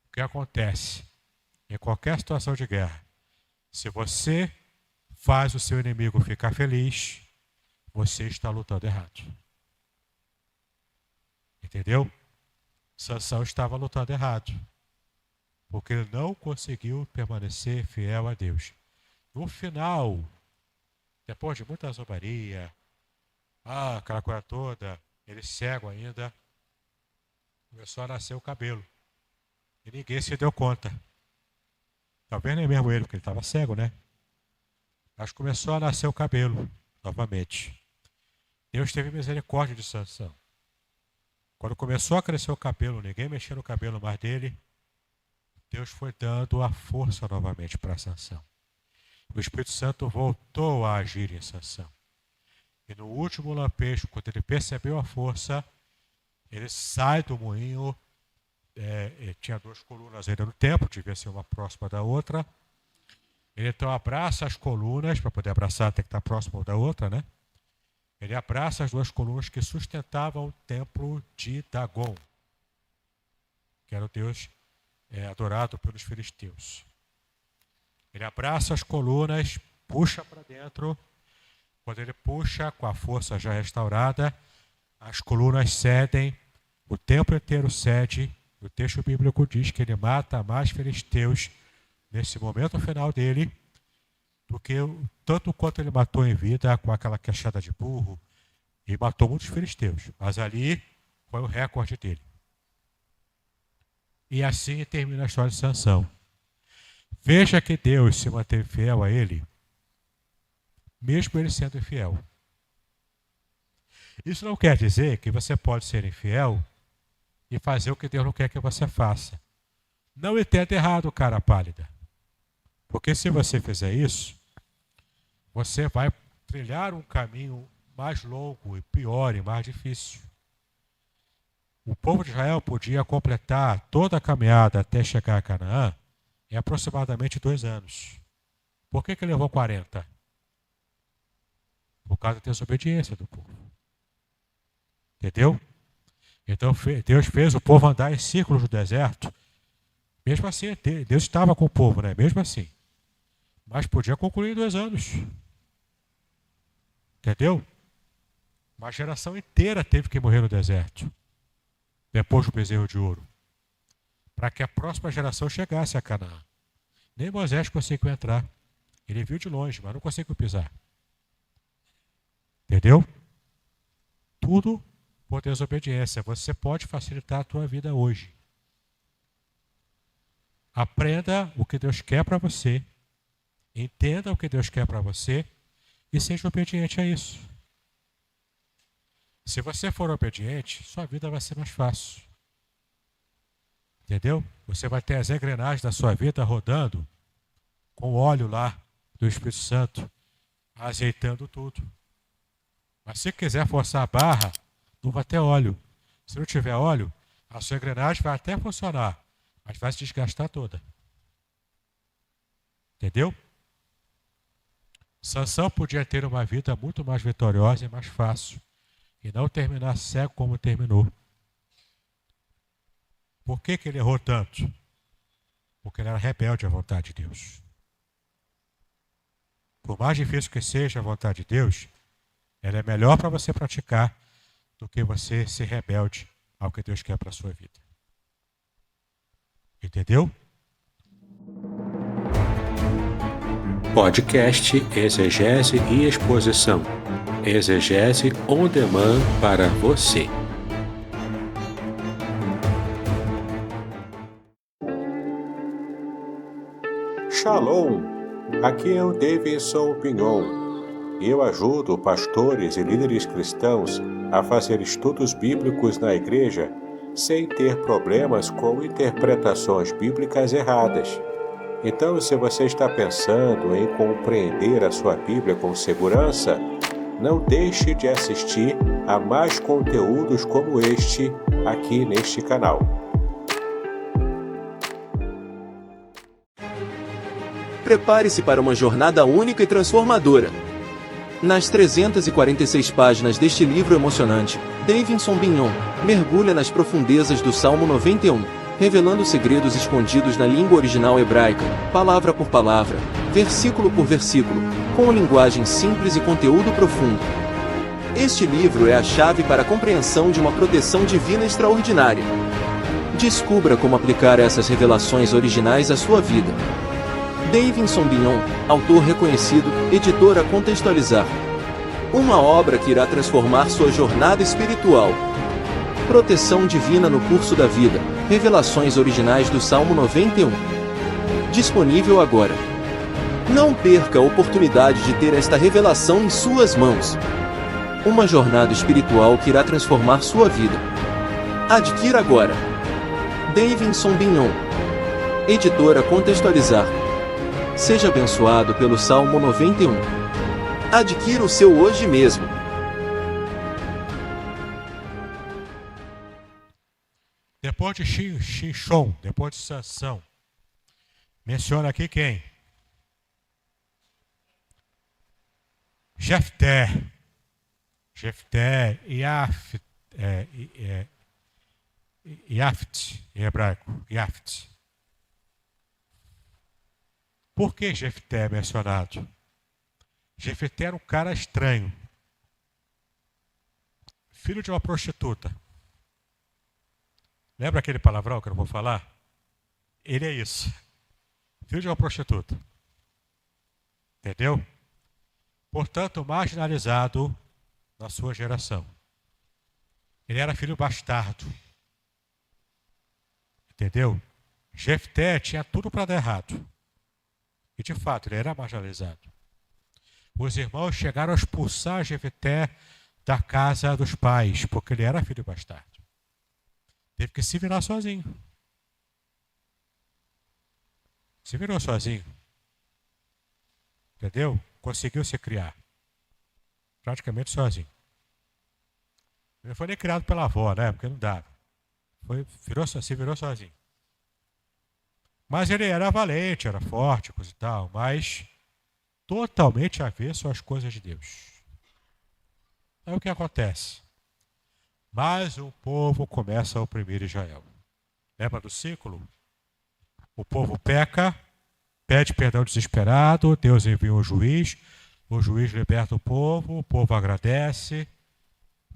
O que acontece? Em qualquer situação de guerra, se você faz o seu inimigo ficar feliz, você está lutando errado. Entendeu? Sansão estava lutando errado. Porque ele não conseguiu permanecer fiel a Deus. No final, depois de muita zombaria, aquela coisa toda, ele cego ainda, começou a nascer o cabelo. E ninguém se deu conta. Talvez nem mesmo ele, porque ele estava cego, né? Mas começou a nascer o cabelo, novamente. Deus teve misericórdia de Sansão. Quando começou a crescer o cabelo, ninguém mexia no cabelo mais dele, Deus foi dando a força novamente para Sansão. O Espírito Santo voltou a agir em Sansão. E no último lampejo, quando ele percebeu a força, ele sai do moinho. Tinha 2 colunas ainda no templo, devia ser uma próxima da outra. Ele então abraça as colunas, para poder abraçar tem que estar próximo da outra, né? Ele abraça as 2 colunas que sustentavam o templo de Dagon, que era o deus adorado pelos filisteus. Ele abraça as colunas, puxa para dentro. Quando ele puxa, com a força já restaurada, as colunas cedem, o templo inteiro cede. O texto bíblico diz que ele mata mais filisteus nesse momento final dele do que tanto quanto ele matou em vida com aquela queixada de burro. E matou muitos filisteus, mas ali foi o recorde dele. E assim termina a história de Sansão. Veja que Deus se manteve fiel a ele, mesmo ele sendo infiel. Isso não quer dizer que você pode ser infiel e fazer o que Deus não quer que você faça. Não entenda errado, cara pálida. Porque se você fizer isso, você vai trilhar um caminho mais longo e pior e mais difícil. O povo de Israel podia completar toda a caminhada até chegar a Canaã em aproximadamente 2 anos. Por que levou 40? Por causa da desobediência do povo. Entendeu? Então Deus fez o povo andar em círculos no deserto. Mesmo assim, Deus estava com o povo, né? Mesmo assim. Mas podia concluir em 2 anos. Entendeu? Uma geração inteira teve que morrer no deserto. Depois do bezerro de ouro. Para que a próxima geração chegasse a Canaã. Nem Moisés conseguiu entrar. Ele viu de longe, mas não conseguiu pisar. Entendeu? Tudo por desobediência. Você pode facilitar a tua vida hoje. Aprenda o que Deus quer para você. Entenda o que Deus quer para você e seja obediente a isso. Se você for obediente, sua vida vai ser mais fácil. Entendeu? Você vai ter as engrenagens da sua vida rodando com o óleo lá do Espírito Santo, azeitando tudo. Mas se quiser forçar a barra, não vai ter óleo. Se não tiver óleo, a sua engrenagem vai até funcionar, mas vai se desgastar toda. Entendeu? Sansão podia ter uma vida muito mais vitoriosa e mais fácil, e não terminar cego como terminou. Por que ele errou tanto? Porque ele era rebelde à vontade de Deus. Por mais difícil que seja a vontade de Deus, ela é melhor para você praticar do que você ser rebelde ao que Deus quer para a sua vida. Entendeu? Podcast Exegese e Exposição. Exegese on demand para você. Shalom! Aqui é o Davidson Pignon. Eu ajudo pastores e líderes cristãos a fazer estudos bíblicos na igreja sem ter problemas com interpretações bíblicas erradas. Então, se você está pensando em compreender a sua Bíblia com segurança, não deixe de assistir a mais conteúdos como este aqui neste canal. Prepare-se para uma jornada única e transformadora. Nas 346 páginas deste livro emocionante, Davidson Pignon mergulha nas profundezas do Salmo 91, revelando segredos escondidos na língua original hebraica, palavra por palavra, versículo por versículo, com linguagem simples e conteúdo profundo. Este livro é a chave para a compreensão de uma proteção divina extraordinária. Descubra como aplicar essas revelações originais à sua vida. Davidson Pignon, autor reconhecido, editora Contextualizar. Uma obra que irá transformar sua jornada espiritual. Proteção divina no curso da vida. Revelações originais do Salmo 91. Disponível agora. Não perca a oportunidade de ter esta revelação em suas mãos. Uma jornada espiritual que irá transformar sua vida. Adquira agora. Davidson Pignon. Editora Contextualizar. Seja abençoado pelo Salmo 91. Adquira o seu hoje mesmo. Depois de Shimshon, depois de Sansão, menciona aqui quem? Jefté e Yaft, em hebraico, Yaft. Por que Jefté é mencionado? Jefté era um cara estranho, filho de uma prostituta. Lembra aquele palavrão que eu não vou falar? Ele é isso, filho de uma prostituta. Entendeu? Portanto, marginalizado na sua geração. Ele era filho bastardo. Entendeu? Jefté tinha tudo para dar errado. E de fato, ele era marginalizado. Os irmãos chegaram a expulsar Jefté da casa dos pais, porque ele era filho bastardo. Teve que se virar sozinho. Se virou sozinho. Entendeu? Conseguiu se criar. Praticamente sozinho. Ele não foi nem criado pela avó, né? Porque não dava. Se virou sozinho. Mas ele era valente, era forte, coisa e tal, mas totalmente avesso às coisas de Deus. Aí o que acontece? Mais um povo começa a oprimir Israel. Lembra do ciclo? O povo peca, pede perdão desesperado, Deus envia um juiz, o juiz liberta o povo agradece,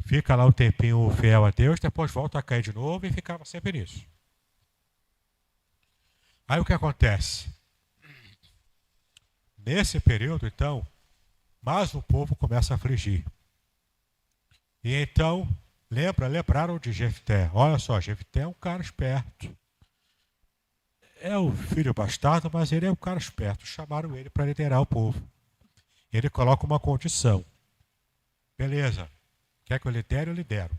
fica lá um tempinho fiel a Deus, depois volta a cair de novo e ficava sempre nisso. Aí o que acontece? Nesse período, então, mais um povo começa a afligir. E então, lembraram de Jefté. Olha só, Jefté é um cara esperto. É o filho bastardo, mas ele é um cara esperto. Chamaram ele para liderar o povo. Ele coloca uma condição. Beleza, quer que eu lidere? Eu lidero.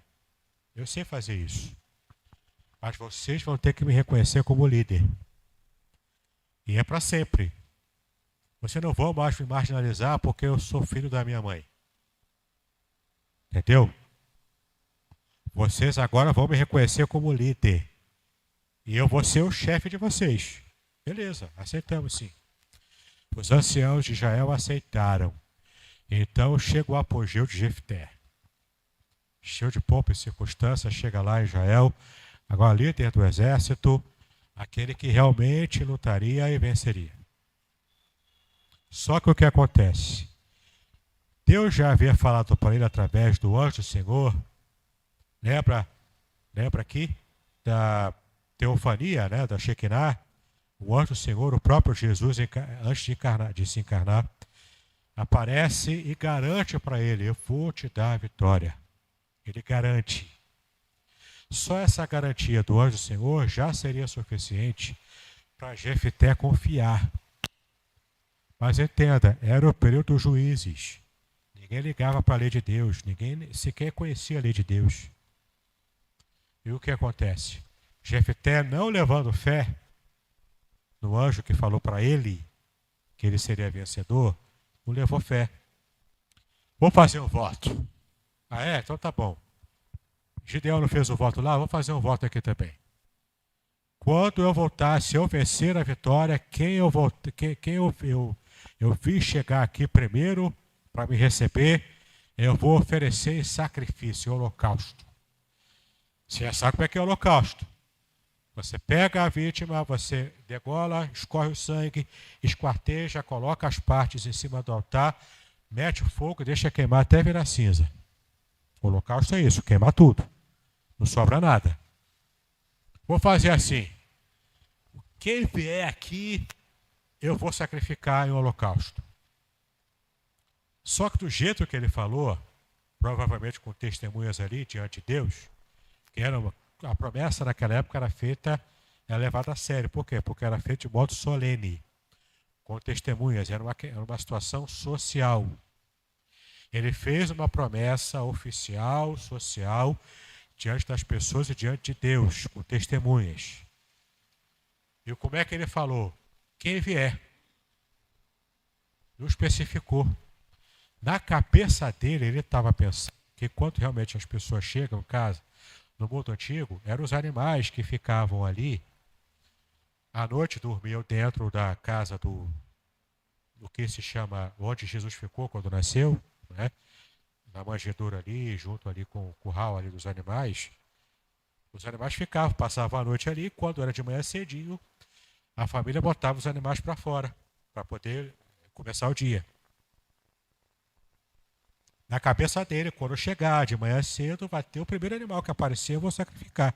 Eu sei fazer isso. Mas vocês vão ter que me reconhecer como líder. E é para sempre. Você não vai mais me marginalizar porque eu sou filho da minha mãe. Entendeu? Vocês agora vão me reconhecer como líder. E eu vou ser o chefe de vocês. Beleza, aceitamos sim. Os anciãos de Israel aceitaram. Então chega o apogeu de Jefté. Cheio de pompa e circunstância, chega lá em Israel, agora líder do exército, aquele que realmente lutaria e venceria. Só que o que acontece? Deus já havia falado para ele através do anjo do Senhor. Lembra Lembra aqui da teofania, né, da Shekinah? O anjo do Senhor, o próprio Jesus, antes de se encarnar, aparece e garante para ele: eu vou te dar a vitória. Ele garante. Só essa garantia do anjo do Senhor já seria suficiente para Jefté confiar. Mas entenda, era o período dos juízes. Ninguém ligava para a lei de Deus, ninguém sequer conhecia a lei de Deus. E o que acontece? Jefté, não levando fé no anjo que falou para ele que ele seria vencedor, não levou fé. Vou fazer um voto. Ah, é? Então tá bom. Gideão não fez o voto lá, vou fazer um voto aqui também. Quando eu voltar, se eu vencer a vitória, quem eu vi chegar aqui primeiro para me receber, eu vou oferecer sacrifício, holocausto. Você já sabe como é que é o holocausto. Você pega a vítima, você degola, escorre o sangue, esquarteja, coloca as partes em cima do altar, mete o fogo e deixa queimar até virar cinza. O holocausto é isso, queimar tudo. Não sobra nada. Vou fazer assim. Quem vier aqui, eu vou sacrificar em holocausto. Só que do jeito que ele falou, provavelmente com testemunhas ali diante de Deus, que era a promessa naquela época era feita, era levada a sério. Por quê? Porque era feita de modo solene, com testemunhas, era uma situação social. Ele fez uma promessa oficial, social, diante das pessoas e diante de Deus, com testemunhas. E como é que ele falou? Quem vier. Não especificou. Na cabeça dele, ele estava pensando que quando realmente as pessoas chegam em casa, no mundo antigo, eram os animais que ficavam ali, à noite dormiam dentro da casa do que se chama, onde Jesus ficou quando nasceu, né? Na manjedoura ali, junto ali com o curral ali dos animais. Os animais ficavam, passavam a noite ali, quando era de manhã cedinho, a família botava os animais para fora, para poder começar o dia. Na cabeça dele, quando chegar de manhã cedo, vai ter o primeiro animal que aparecer, eu vou sacrificar.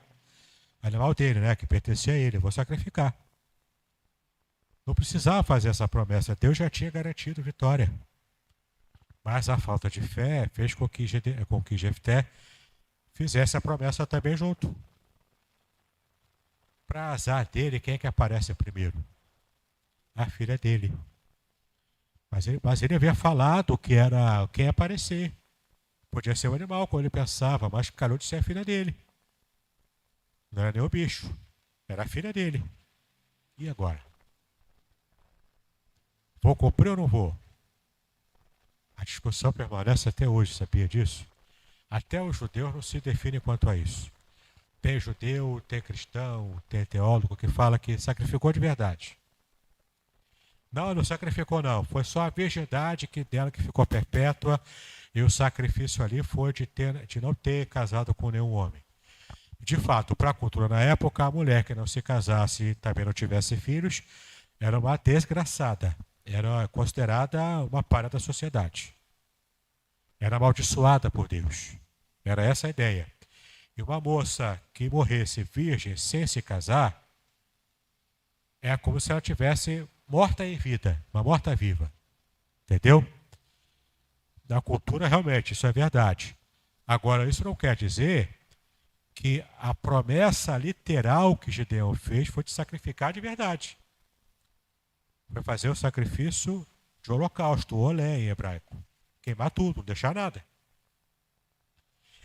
Animal dele, né, que pertencia a ele, eu vou sacrificar. Não precisava fazer essa promessa, Deus já tinha garantido vitória. Mas a falta de fé fez com que Jefté fizesse a promessa também junto. Para azar dele, quem é que aparece primeiro? A filha dele. Mas ele havia falado que era quem ia aparecer. Podia ser um animal, como ele pensava, mas calhou de ser a filha dele. Não era nem o bicho, era a filha dele. E agora? Vou cumprir ou não vou? A discussão permanece até hoje, sabia disso? Até os judeus não se definem quanto a isso. Tem judeu, tem cristão, tem teólogo que fala que sacrificou de verdade. Não sacrificou não. Foi só a virgindade dela que ficou perpétua e o sacrifício ali foi de não ter casado com nenhum homem. De fato, para a cultura na época, a mulher que não se casasse e também não tivesse filhos era uma desgraçada. Era considerada uma palha da sociedade. Era amaldiçoada por Deus. Era essa a ideia. E uma moça que morresse virgem sem se casar é como se ela tivesse morta em vida, uma morta-viva. Entendeu? Na cultura, realmente, isso é verdade. Agora, isso não quer dizer que a promessa literal que Gideão fez foi de sacrificar de verdade. Foi fazer o sacrifício de holocausto, olé em hebraico. Queimar tudo, não deixar nada.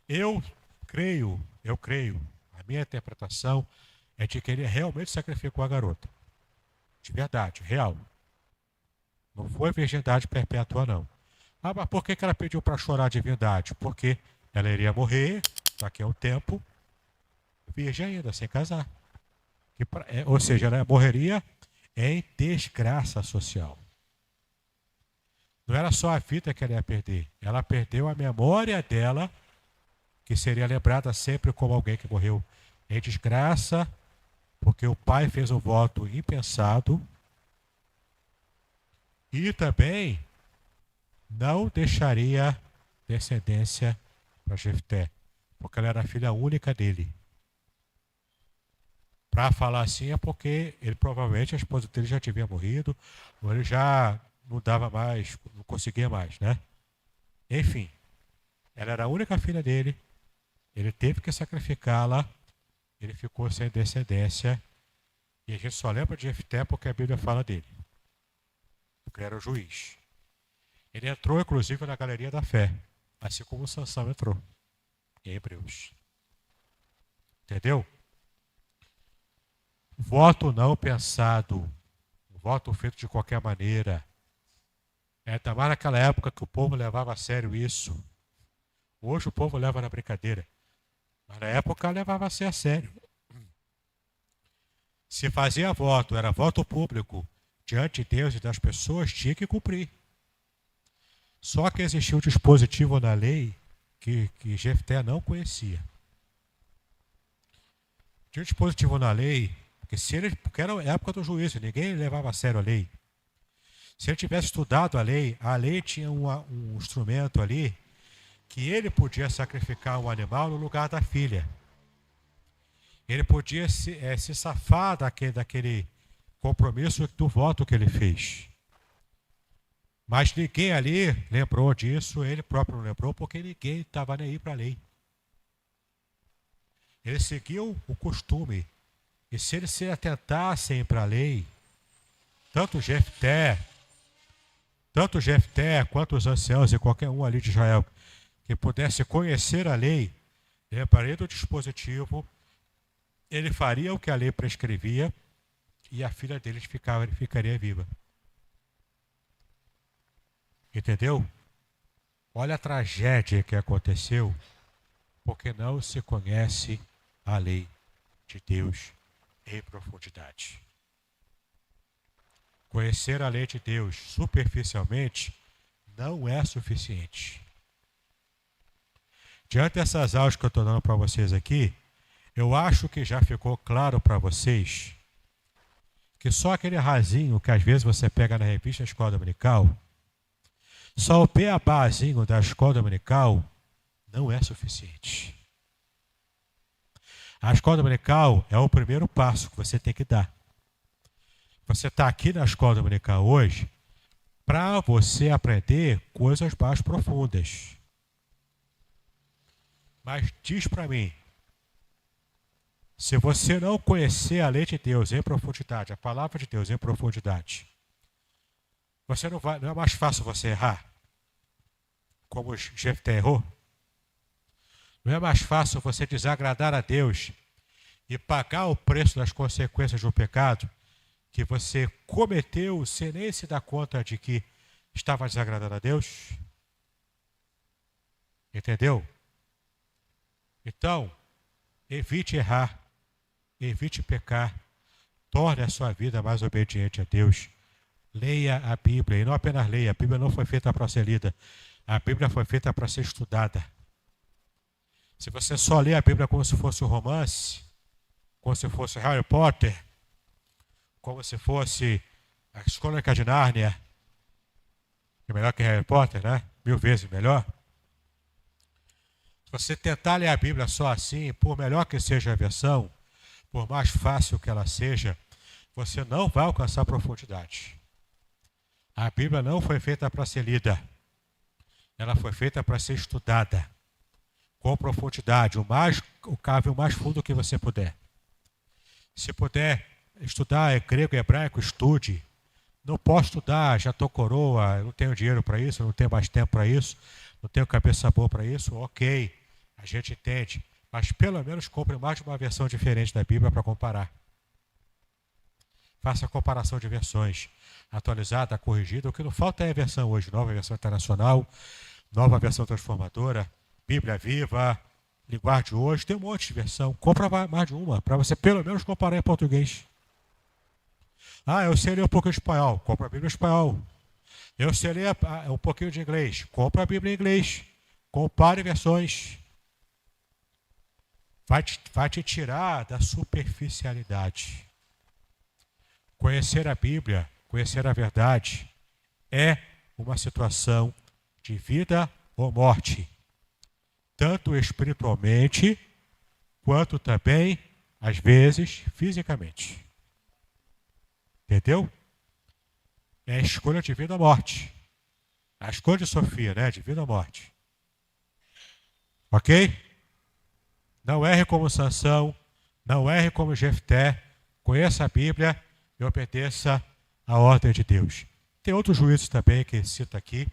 Eu creio, a minha interpretação é de que ele realmente sacrificou a garota. De verdade, real. Não foi virgindade perpétua, não. Ah, mas por que ela pediu para chorar a divindade? Porque ela iria morrer daqui a um tempo, virgem ainda, sem casar. Ou seja, ela morreria em desgraça social. Não era só a vida que ela ia perder. Ela perdeu a memória dela, que seria lembrada sempre como alguém que morreu em desgraça, porque o pai fez um voto impensado. E também não deixaria descendência para Jefté, porque ela era a filha única dele. Para falar assim é porque ele provavelmente a esposa dele já tinha morrido, ou ele já não dava mais, não conseguia mais, né? Enfim, ela era a única filha dele, ele teve que sacrificá-la, ele ficou sem descendência, e a gente só lembra de Jefté porque a Bíblia fala dele, porque ele era o juiz. Ele entrou, inclusive, na galeria da fé, assim como Sansão entrou, em Hebreus. Entendeu? Voto não pensado, voto feito de qualquer maneira. Ainda mais naquela época que o povo levava a sério isso. Hoje o povo leva na brincadeira, mas na época levava a sério. Se fazia voto, era voto público, diante de Deus e das pessoas, tinha que cumprir. Só que existia um dispositivo na lei que Jefté não conhecia. Tinha um dispositivo na lei, porque era a época do juízo, ninguém levava a sério a lei. Se ele tivesse estudado a lei tinha um instrumento ali que ele podia sacrificar um animal no lugar da filha. Ele podia se safar daquele compromisso do voto que ele fez. Mas ninguém ali lembrou disso, ele próprio não lembrou, porque ninguém estava nem aí para a lei. Ele seguiu o costume. E se eles se atentassem para a lei, tanto Jefté quanto os anciãos e qualquer um ali de Israel que pudesse conhecer a lei, lembraria do dispositivo, ele faria o que a lei prescrevia e a filha deles ficaria viva. Entendeu? Olha a tragédia que aconteceu porque não se conhece a lei de Deus em profundidade. Conhecer a lei de Deus superficialmente não é suficiente. Diante dessas aulas que eu estou dando para vocês aqui, eu acho que já ficou claro para vocês que só aquele rasinho que às vezes você pega na revista Escola Dominical, só o beabazinho da Escola Dominical não é suficiente. A Escola Dominical é o primeiro passo que você tem que dar. Você está aqui na Escola Dominical hoje para você aprender coisas mais profundas. Mas diz para mim, se você não conhecer a lei de Deus em profundidade, a palavra de Deus em profundidade, não é mais fácil você errar, como Jefté errou? Não é mais fácil você desagradar a Deus e pagar o preço das consequências do pecado que você cometeu sem nem se dar conta de que estava desagradando a Deus? Entendeu? Então, evite errar, evite pecar, torne a sua vida mais obediente a Deus. Leia a Bíblia, e não apenas leia, a Bíblia não foi feita para ser lida, a Bíblia foi feita para ser estudada. Se você só lê a Bíblia como se fosse um romance, como se fosse Harry Potter, como se fosse a Crônica de Nárnia, que é melhor que Harry Potter, né? 1000 vezes melhor. Se você tentar ler a Bíblia só assim, por melhor que seja a versão, por mais fácil que ela seja, você não vai alcançar profundidade. A Bíblia não foi feita para ser lida. Ela foi feita para ser estudada com profundidade, o cabe o mais fundo que você puder. Se puder estudar grego e hebraico, estude. Não posso estudar, já estou coroa, não tenho dinheiro para isso, não tenho mais tempo para isso, não tenho cabeça boa para isso, ok, a gente entende. Mas pelo menos compre mais de uma versão diferente da Bíblia para comparar. Faça a comparação de versões, atualizada, corrigida. O que não falta é a versão hoje, nova versão internacional, nova versão transformadora, Bíblia Viva, linguagem de hoje, tem um monte de versão. Compra mais de uma, para você pelo menos comparar em português. Eu sei ler um pouco de espanhol, compra a Bíblia em espanhol. Eu sei ler um pouquinho de inglês, compra a Bíblia em inglês. Compare versões. Vai te tirar da superficialidade. Conhecer a Bíblia, conhecer a verdade, é uma situação de vida ou morte. Tanto espiritualmente, quanto também às vezes fisicamente. Entendeu? É a escolha de vida ou morte. A escolha de Sofia, né? De vida ou morte. Ok? Não erre como Sansão, não erre como Jefté. Conheça a Bíblia e obedeça a ordem de Deus. Tem outros juízos também que cita aqui,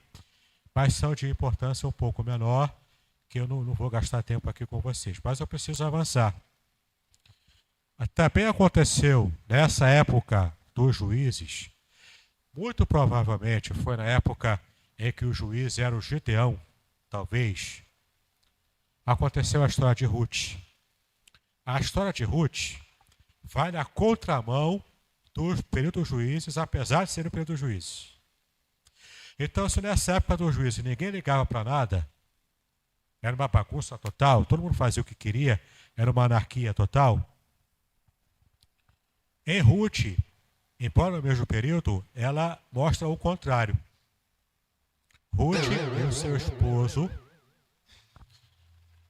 mas são de importância um pouco menor, que eu não vou gastar tempo aqui com vocês. Mas eu preciso avançar. Também aconteceu nessa época dos juízes, muito provavelmente foi na época em que o juiz era o Gideão, talvez, aconteceu a história de Ruth. A história de Ruth vai na contramão do período dos juízes, apesar de ser o período dos juízes. Então, se nessa época dos juízes ninguém ligava para nada, era uma bagunça total, todo mundo fazia o que queria, era uma anarquia total, em Ruth, embora no mesmo período, ela mostra o contrário. Ruth e o seu esposo,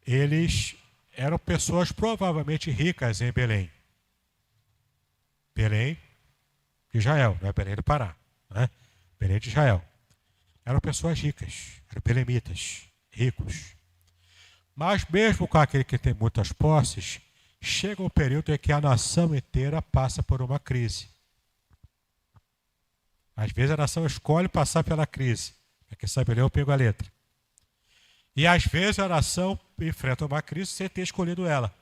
eles eram pessoas provavelmente ricas em Belém. Belém de Israel, não é Belém do Pará, né? Belém de Israel. Eram pessoas ricas, eram belemitas, ricos. Mas mesmo com aquele que tem muitas posses, chega um período em que a nação inteira passa por uma crise. Às vezes a nação escolhe passar pela crise. Quem sabe ler, eu pego a letra. E às vezes a nação enfrenta uma crise sem ter escolhido ela.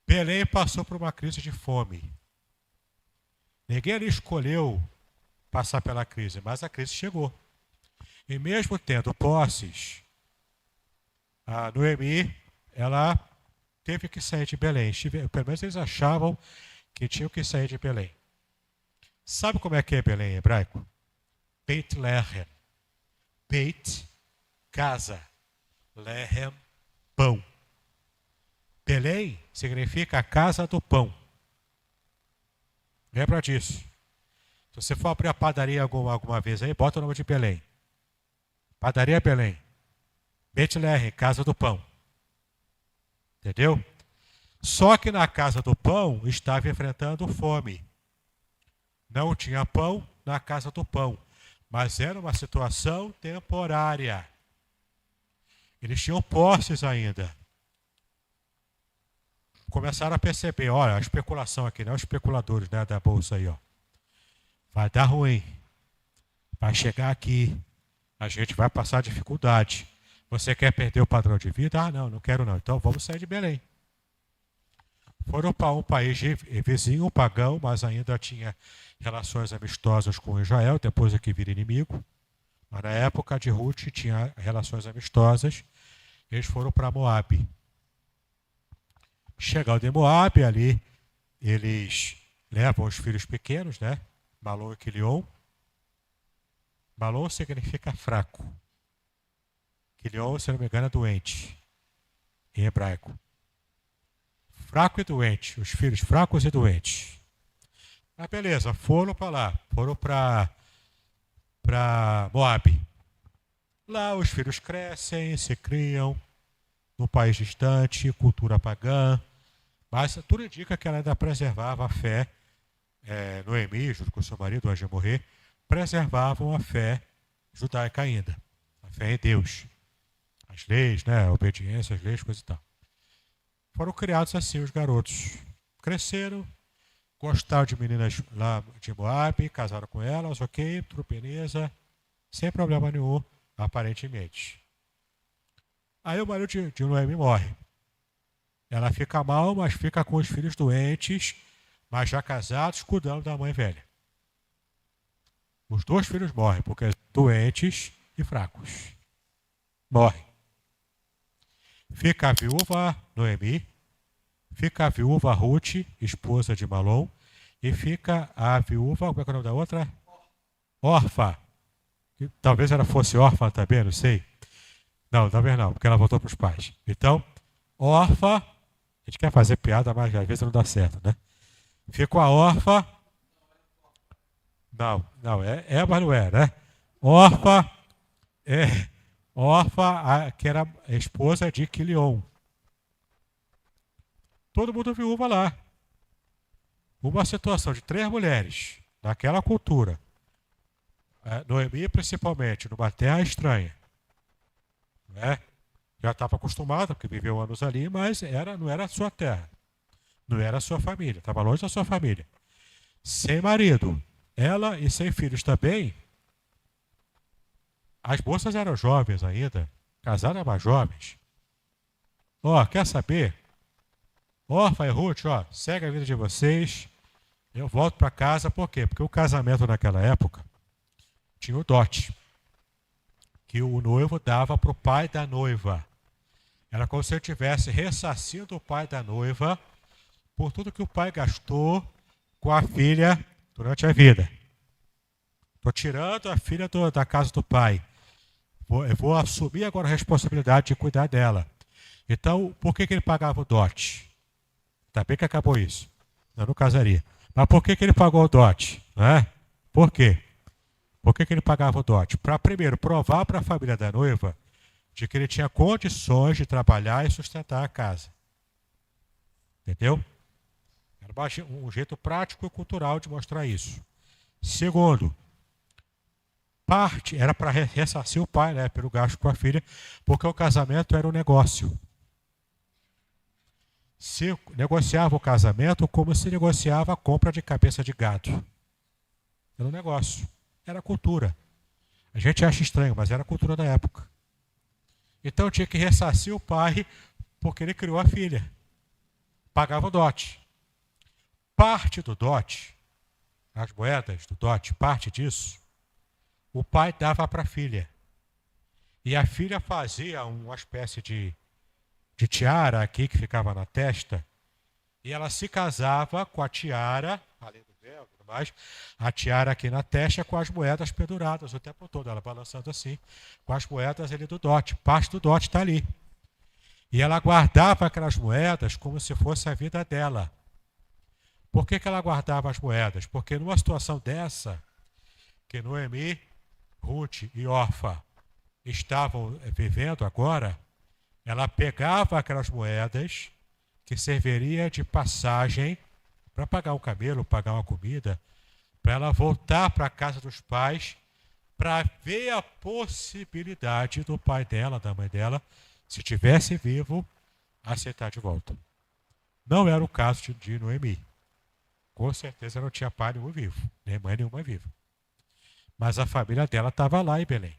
Belém passou por uma crise de fome. Ninguém ali escolheu passar pela crise, mas a crise chegou. E mesmo tendo posses, a Noemi, ela teve que sair de Belém. Pelo menos eles achavam que tinham que sair de Belém. Sabe como é que é Belém em hebraico? Beit Lehem. Beit, casa. Lehem, pão. Belém significa a casa do pão. Lembra disso. Se você for abrir a padaria alguma vez aí, bota o nome de Belém. Padaria Belém. Beit Lehem, casa do pão. Entendeu? Só que na casa do pão estava enfrentando fome. Não tinha pão na casa do pão, mas era uma situação temporária. Eles tinham posses ainda. Começaram a perceber, olha, a especulação aqui, né? Os especuladores, né, da bolsa aí, ó. Vai dar ruim. Vai chegar aqui. A gente vai passar dificuldade. Você quer perder o padrão de vida? Ah, não quero não. Então vamos sair de Belém. Foram para um país vizinho, pagão, mas ainda tinha relações amistosas com Israel, depois é que vira inimigo. Mas na época de Ruth tinha relações amistosas. Eles foram para Moabe. Chegando em Moabe, ali eles levam os filhos pequenos, né? Malom e Quilion. Malom significa fraco. Quilion, se não me engano, é doente, em hebraico. Fraco e doente, os filhos fracos e doentes. Mas beleza, foram para lá, foram para Moabe. Lá os filhos crescem, se criam, num país distante, cultura pagã, mas tudo indica que ela ainda preservava a fé. Noemi, junto com seu marido, antes de morrer, preservavam a fé judaica ainda, a fé em Deus. As leis, né, a obediência, as leis, coisa e tal. Foram criados assim os garotos. Cresceram, gostaram de meninas lá de Moabe, casaram com elas, ok, tudo beleza, sem problema nenhum, aparentemente. Aí o marido de Noemi morre. Ela fica mal, mas fica com os filhos doentes, mas já casados, cuidando da mãe velha. Os dois filhos morrem, porque doentes e fracos. Morrem. Fica a viúva Noemi, fica a viúva Ruth, esposa de Malom, e fica a viúva, como é que é o nome da outra? Orfa. Talvez ela fosse órfã também, não sei. Não, talvez não, porque ela voltou para os pais. Então, órfã, a gente quer fazer piada, mas às vezes não dá certo, né? Ficou a órfã. Não, mas não é, né? Orfa, que era a esposa de Quilion. todo mundo viúva lá. Uma situação de 3 mulheres, naquela cultura, Noemi principalmente, numa terra estranha, né? Já estava acostumada, porque viveu anos ali, mas não era a sua terra, não era a sua família, estava longe da sua família. Sem marido, ela e sem filhos também. As moças eram jovens ainda, casadas mais jovens. Quer saber? Orfa e Ruth, segue a vida de vocês. Eu volto para casa, por quê? Porque o casamento naquela época tinha o dote, que o noivo dava para o pai da noiva. Era como se ele tivesse ressarcido o pai da noiva por tudo que o pai gastou com a filha durante a vida. Estou tirando a filha da casa do pai. Eu vou assumir agora a responsabilidade de cuidar dela. Então, por que ele pagava o dote? Ainda bem que acabou isso. Eu não casaria. Mas por que ele pagou o dote? Por quê? Por que ele pagava o dote? Para, primeiro, provar para a família da noiva de que ele tinha condições de trabalhar e sustentar a casa. Entendeu? Era um jeito prático e cultural de mostrar isso. Segundo, era para ressarcir o pai, né, pelo gasto com a filha, porque o casamento era um negócio. Se negociava o casamento como se negociava a compra de cabeça de gado. Era um negócio. Era cultura. A gente acha estranho, mas era a cultura da época. Então tinha que ressarcir o pai porque ele criou a filha. Pagava o dote. Parte do dote, as moedas do dote, parte disso, o pai dava para a filha. E a filha fazia uma espécie de tiara aqui que ficava na testa. E ela se casava com a tiara, além do véu e tudo mais, a tiara aqui na testa com as moedas penduradas o tempo todo, ela balançando assim, com as moedas ali do dote. Parte do dote está ali. E ela guardava aquelas moedas como se fosse a vida dela. Por que ela guardava as moedas? Porque numa situação dessa, que Noemi, Ruth e Orfa estavam vivendo agora, ela pegava aquelas moedas que serviria de passagem para pagar um camelo, pagar uma comida, para ela voltar para a casa dos pais, para ver a possibilidade do pai dela, da mãe dela, se tivesse vivo, aceitar de volta. Não era o caso de Noemi. Com certeza não tinha pai nenhum vivo, nem mãe nenhuma viva. Mas a família dela estava lá em Belém.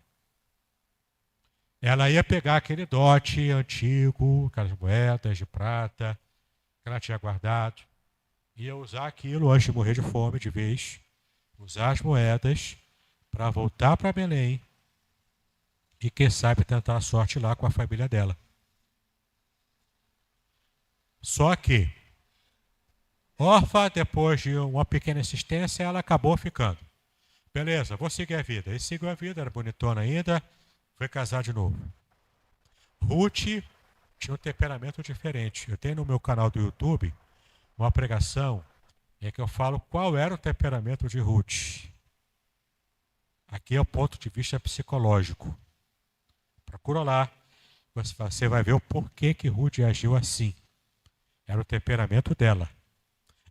Ela ia pegar aquele dote antigo, aquelas moedas de prata que ela tinha guardado, ia usar aquilo antes de morrer de fome de vez, usar as moedas para voltar para Belém e, quem sabe, tentar a sorte lá com a família dela. Só que Orfa, depois de uma pequena insistência, ela acabou ficando. Beleza, vou seguir a vida. E seguiu a vida, era bonitona ainda, foi casar de novo. Ruth tinha um temperamento diferente. Eu tenho no meu canal do YouTube uma pregação em que eu falo qual era o temperamento de Ruth. Aqui é o ponto de vista psicológico. Procura lá, você vai ver o porquê que Ruth agiu assim. Era o temperamento dela.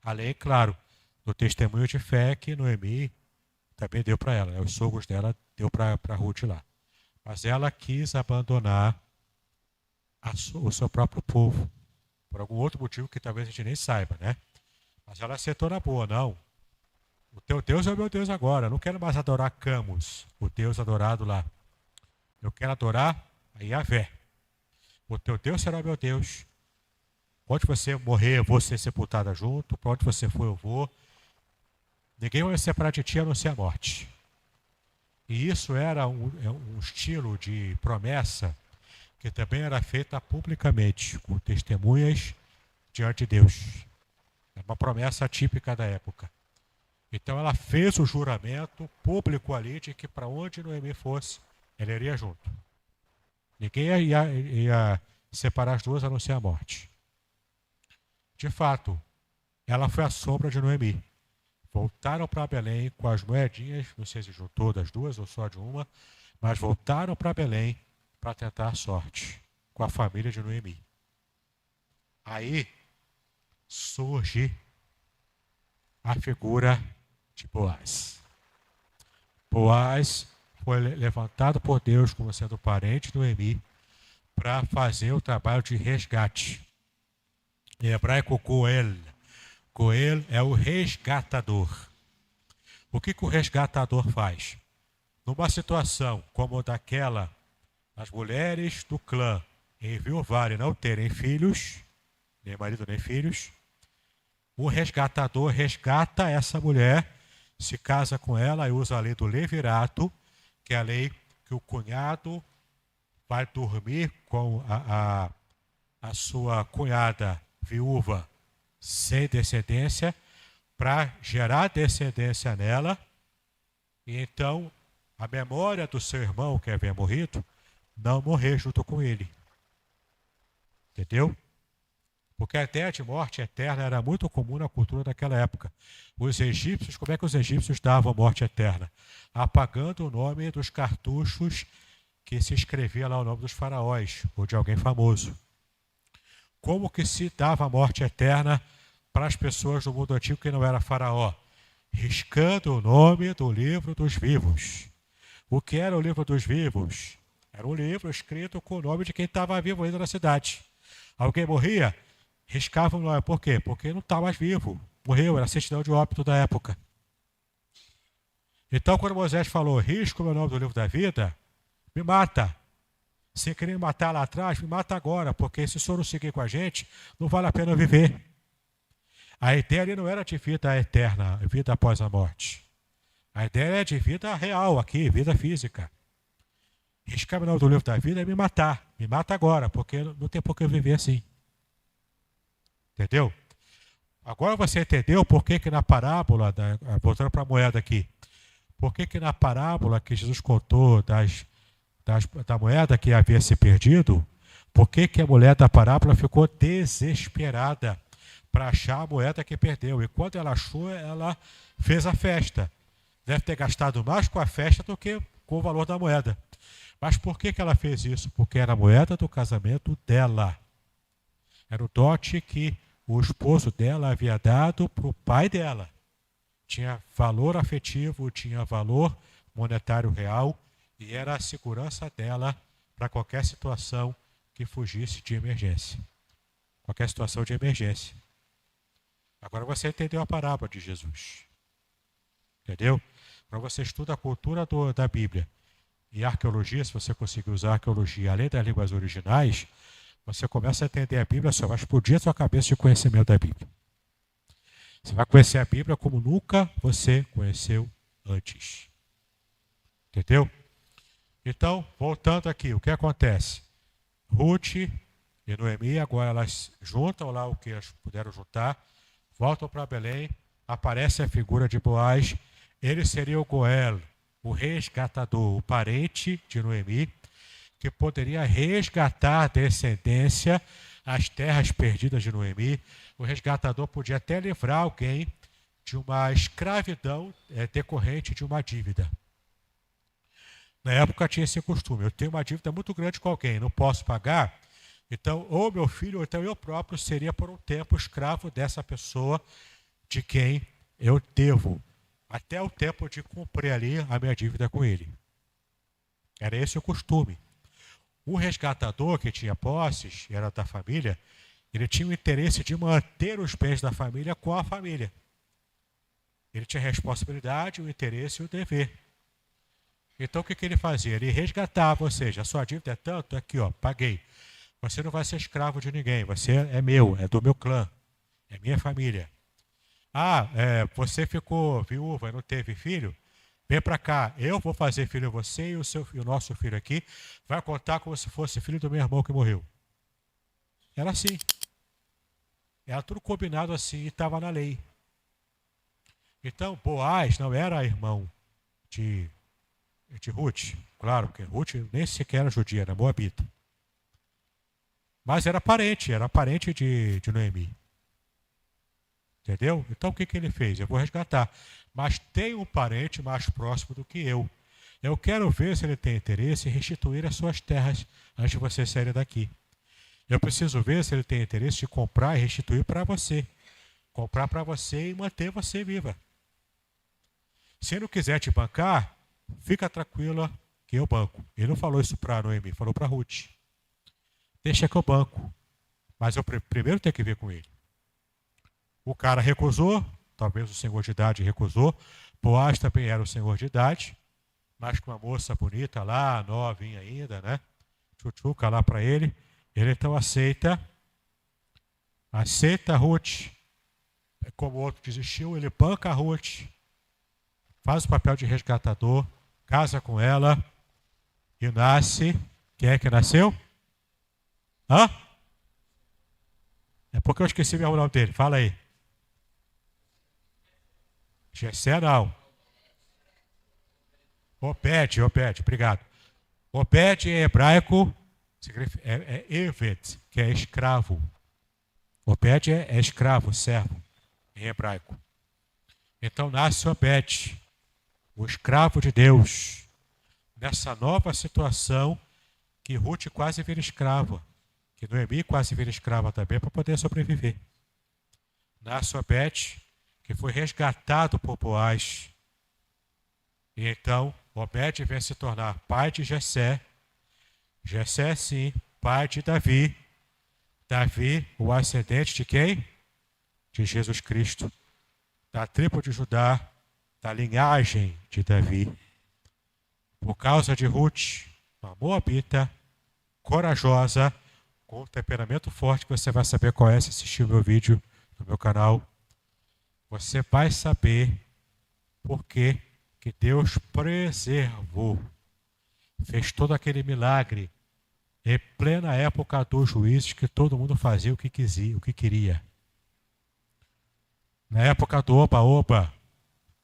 Além, claro, do testemunho de fé que Noemi também deu para ela, né? Os sogros dela deu para Ruth lá. Mas ela quis abandonar o seu próprio povo, por algum outro motivo que talvez a gente nem saiba, né? Mas ela aceitou na boa, não. O teu Deus é o meu Deus agora, eu não quero mais adorar Camus, o Deus adorado lá. Eu quero adorar a Yahvé. O teu Deus será o meu Deus. Onde você morrer, eu vou ser sepultada junto. Para onde você for, eu vou. Ninguém vai me separar de ti a não ser a morte. E isso era um estilo de promessa que também era feita publicamente, com testemunhas diante de Deus. Era uma promessa típica da época. Então ela fez o juramento público ali de que para onde Noemi fosse, ela iria junto. Ninguém ia separar as duas a não ser a morte. De fato, ela foi a sombra de Noemi. Voltaram para Belém com as moedinhas, não sei se juntou das duas ou só de uma, mas voltaram para Belém para tentar a sorte com a família de Noemi. Aí, surge a figura de Boaz. Boaz foi levantado por Deus como sendo parente de Noemi para fazer o trabalho de resgate. Em hebraico, Goel. Goel é o resgatador. O que o resgatador faz? Numa situação como daquela, as mulheres do clã enviuvarem e não terem filhos, nem marido nem filhos, o resgatador resgata essa mulher, se casa com ela e usa a lei do levirato, que é a lei que o cunhado vai dormir com a sua cunhada viúva sem descendência, para gerar descendência nela, e então a memória do seu irmão que havia morrido não morrer junto com ele. Entendeu? Porque a ideia de morte eterna era muito comum na cultura daquela época. Os egípcios, como é que os egípcios davam morte eterna? Apagando o nome dos cartuchos que se escrevia lá o nome dos faraós, ou de alguém famoso. Como que se dava a morte eterna para as pessoas do mundo antigo que não era faraó? Riscando o nome do livro dos vivos. O que era o livro dos vivos? Era um livro escrito com o nome de quem estava vivo ainda na cidade. Alguém morria, riscava o nome. Por quê? Porque não está mais vivo. Morreu, era a certidão de óbito da época. Então, quando Moisés falou, risca o meu nome do livro da vida, me mata. Se querer me matar lá atrás, me mata agora, porque se o senhor não seguir com a gente, não vale a pena viver. A ideia ali não era de vida eterna, vida após a morte. A ideia é de vida real aqui, vida física. Riscar o nome do livro da vida é me matar. Me mata agora, porque não tem por que eu viver assim. Entendeu? Agora você entendeu por que na parábola, voltando para a moeda aqui, por que na parábola que Jesus contou da moeda que havia se perdido, por que a mulher da parábola ficou desesperada para achar a moeda que perdeu? E quando ela achou, ela fez a festa. Deve ter gastado mais com a festa do que com o valor da moeda. Mas por que ela fez isso? Porque era a moeda do casamento dela. Era o dote que o esposo dela havia dado para o pai dela. Tinha valor afetivo, tinha valor monetário real e era a segurança dela para qualquer situação que fugisse de emergência. Qualquer situação de emergência. Agora você entendeu a parábola de Jesus. Entendeu? Quando você estuda a cultura da Bíblia e arqueologia, se você conseguir usar a arqueologia além das línguas originais, você começa a entender a Bíblia, só vai explodir a sua cabeça de conhecimento da Bíblia. Você vai conhecer a Bíblia como nunca você conheceu antes. Entendeu? Então, voltando aqui, o que acontece? Ruth e Noemi, agora elas juntam lá o que elas puderam juntar, voltam para Belém, aparece a figura de Boaz, ele seria o Goel, o resgatador, o parente de Noemi, que poderia resgatar a descendência, as terras perdidas de Noemi. O resgatador podia até livrar alguém de uma escravidão decorrente de uma dívida. Na época tinha esse costume, eu tenho uma dívida muito grande com alguém, não posso pagar, então ou meu filho ou então eu próprio seria por um tempo escravo dessa pessoa de quem eu devo, até o tempo de cumprir ali a minha dívida com ele. Era esse o costume. O resgatador que tinha posses, era da família, ele tinha o interesse de manter os bens da família com a família. Ele tinha a responsabilidade, o interesse e o dever. Então o que ele fazia? Ele resgatava, ou seja, a sua dívida é tanto, aqui ó, paguei. Você não vai ser escravo de ninguém, você é meu, é do meu clã, é minha família. Você ficou viúva e não teve filho? Vem para cá, eu vou fazer filho em você e o nosso filho aqui vai contar como se fosse filho do meu irmão que morreu. Era assim. Era tudo combinado assim e estava na lei. Então, Boaz não era irmão de Ruth. Claro, porque Ruth nem sequer era judia, era moabita. Mas era parente de Noemi. Entendeu? Então o que ele fez? Eu vou resgatar. Mas tem um parente mais próximo do que eu. Eu quero ver se ele tem interesse em restituir as suas terras antes de você sair daqui. Eu preciso ver se ele tem interesse de comprar e restituir para você. comprar para você e manter você viva. Se não quiser te bancar, fica tranquila que eu banco. Ele não falou isso para Noemi, falou para Ruth. Deixa que eu banco. Mas eu primeiro tenho que ver com ele. O cara recusou, talvez o senhor de idade recusou. Boaz também era o senhor de idade, mas com uma moça bonita lá, novinha ainda, né? Tchutchuca lá para ele. Ele então aceita Ruth. Como o outro desistiu, ele banca a Ruth, faz o papel de resgatador, casa com ela e nasce. Quem é que nasceu? Hã? É porque eu esqueci o nome dele. Fala aí. Jessé não. Obed, obrigado. Obed em hebraico é Eved, que é escravo. Obed é escravo, servo, em hebraico. Então nasce Obed, o escravo de Deus, nessa nova situação que Ruth quase vira escrava, que Noemi quase vira escrava também para poder sobreviver. Nasce Obed, que foi resgatado por Boaz. E então Obed vem se tornar pai de Jessé. Jessé, sim, pai de Davi. Davi, o ascendente de quem? De Jesus Cristo. Da tribo de Judá, da linhagem de Davi. Por causa de Ruth, uma moabita, corajosa, com um temperamento forte, que você vai saber qual é se assistir o meu vídeo no meu canal. Você vai saber por que Deus preservou, fez todo aquele milagre em plena época dos juízes, que todo mundo fazia o que queria. Na época do oba-oba,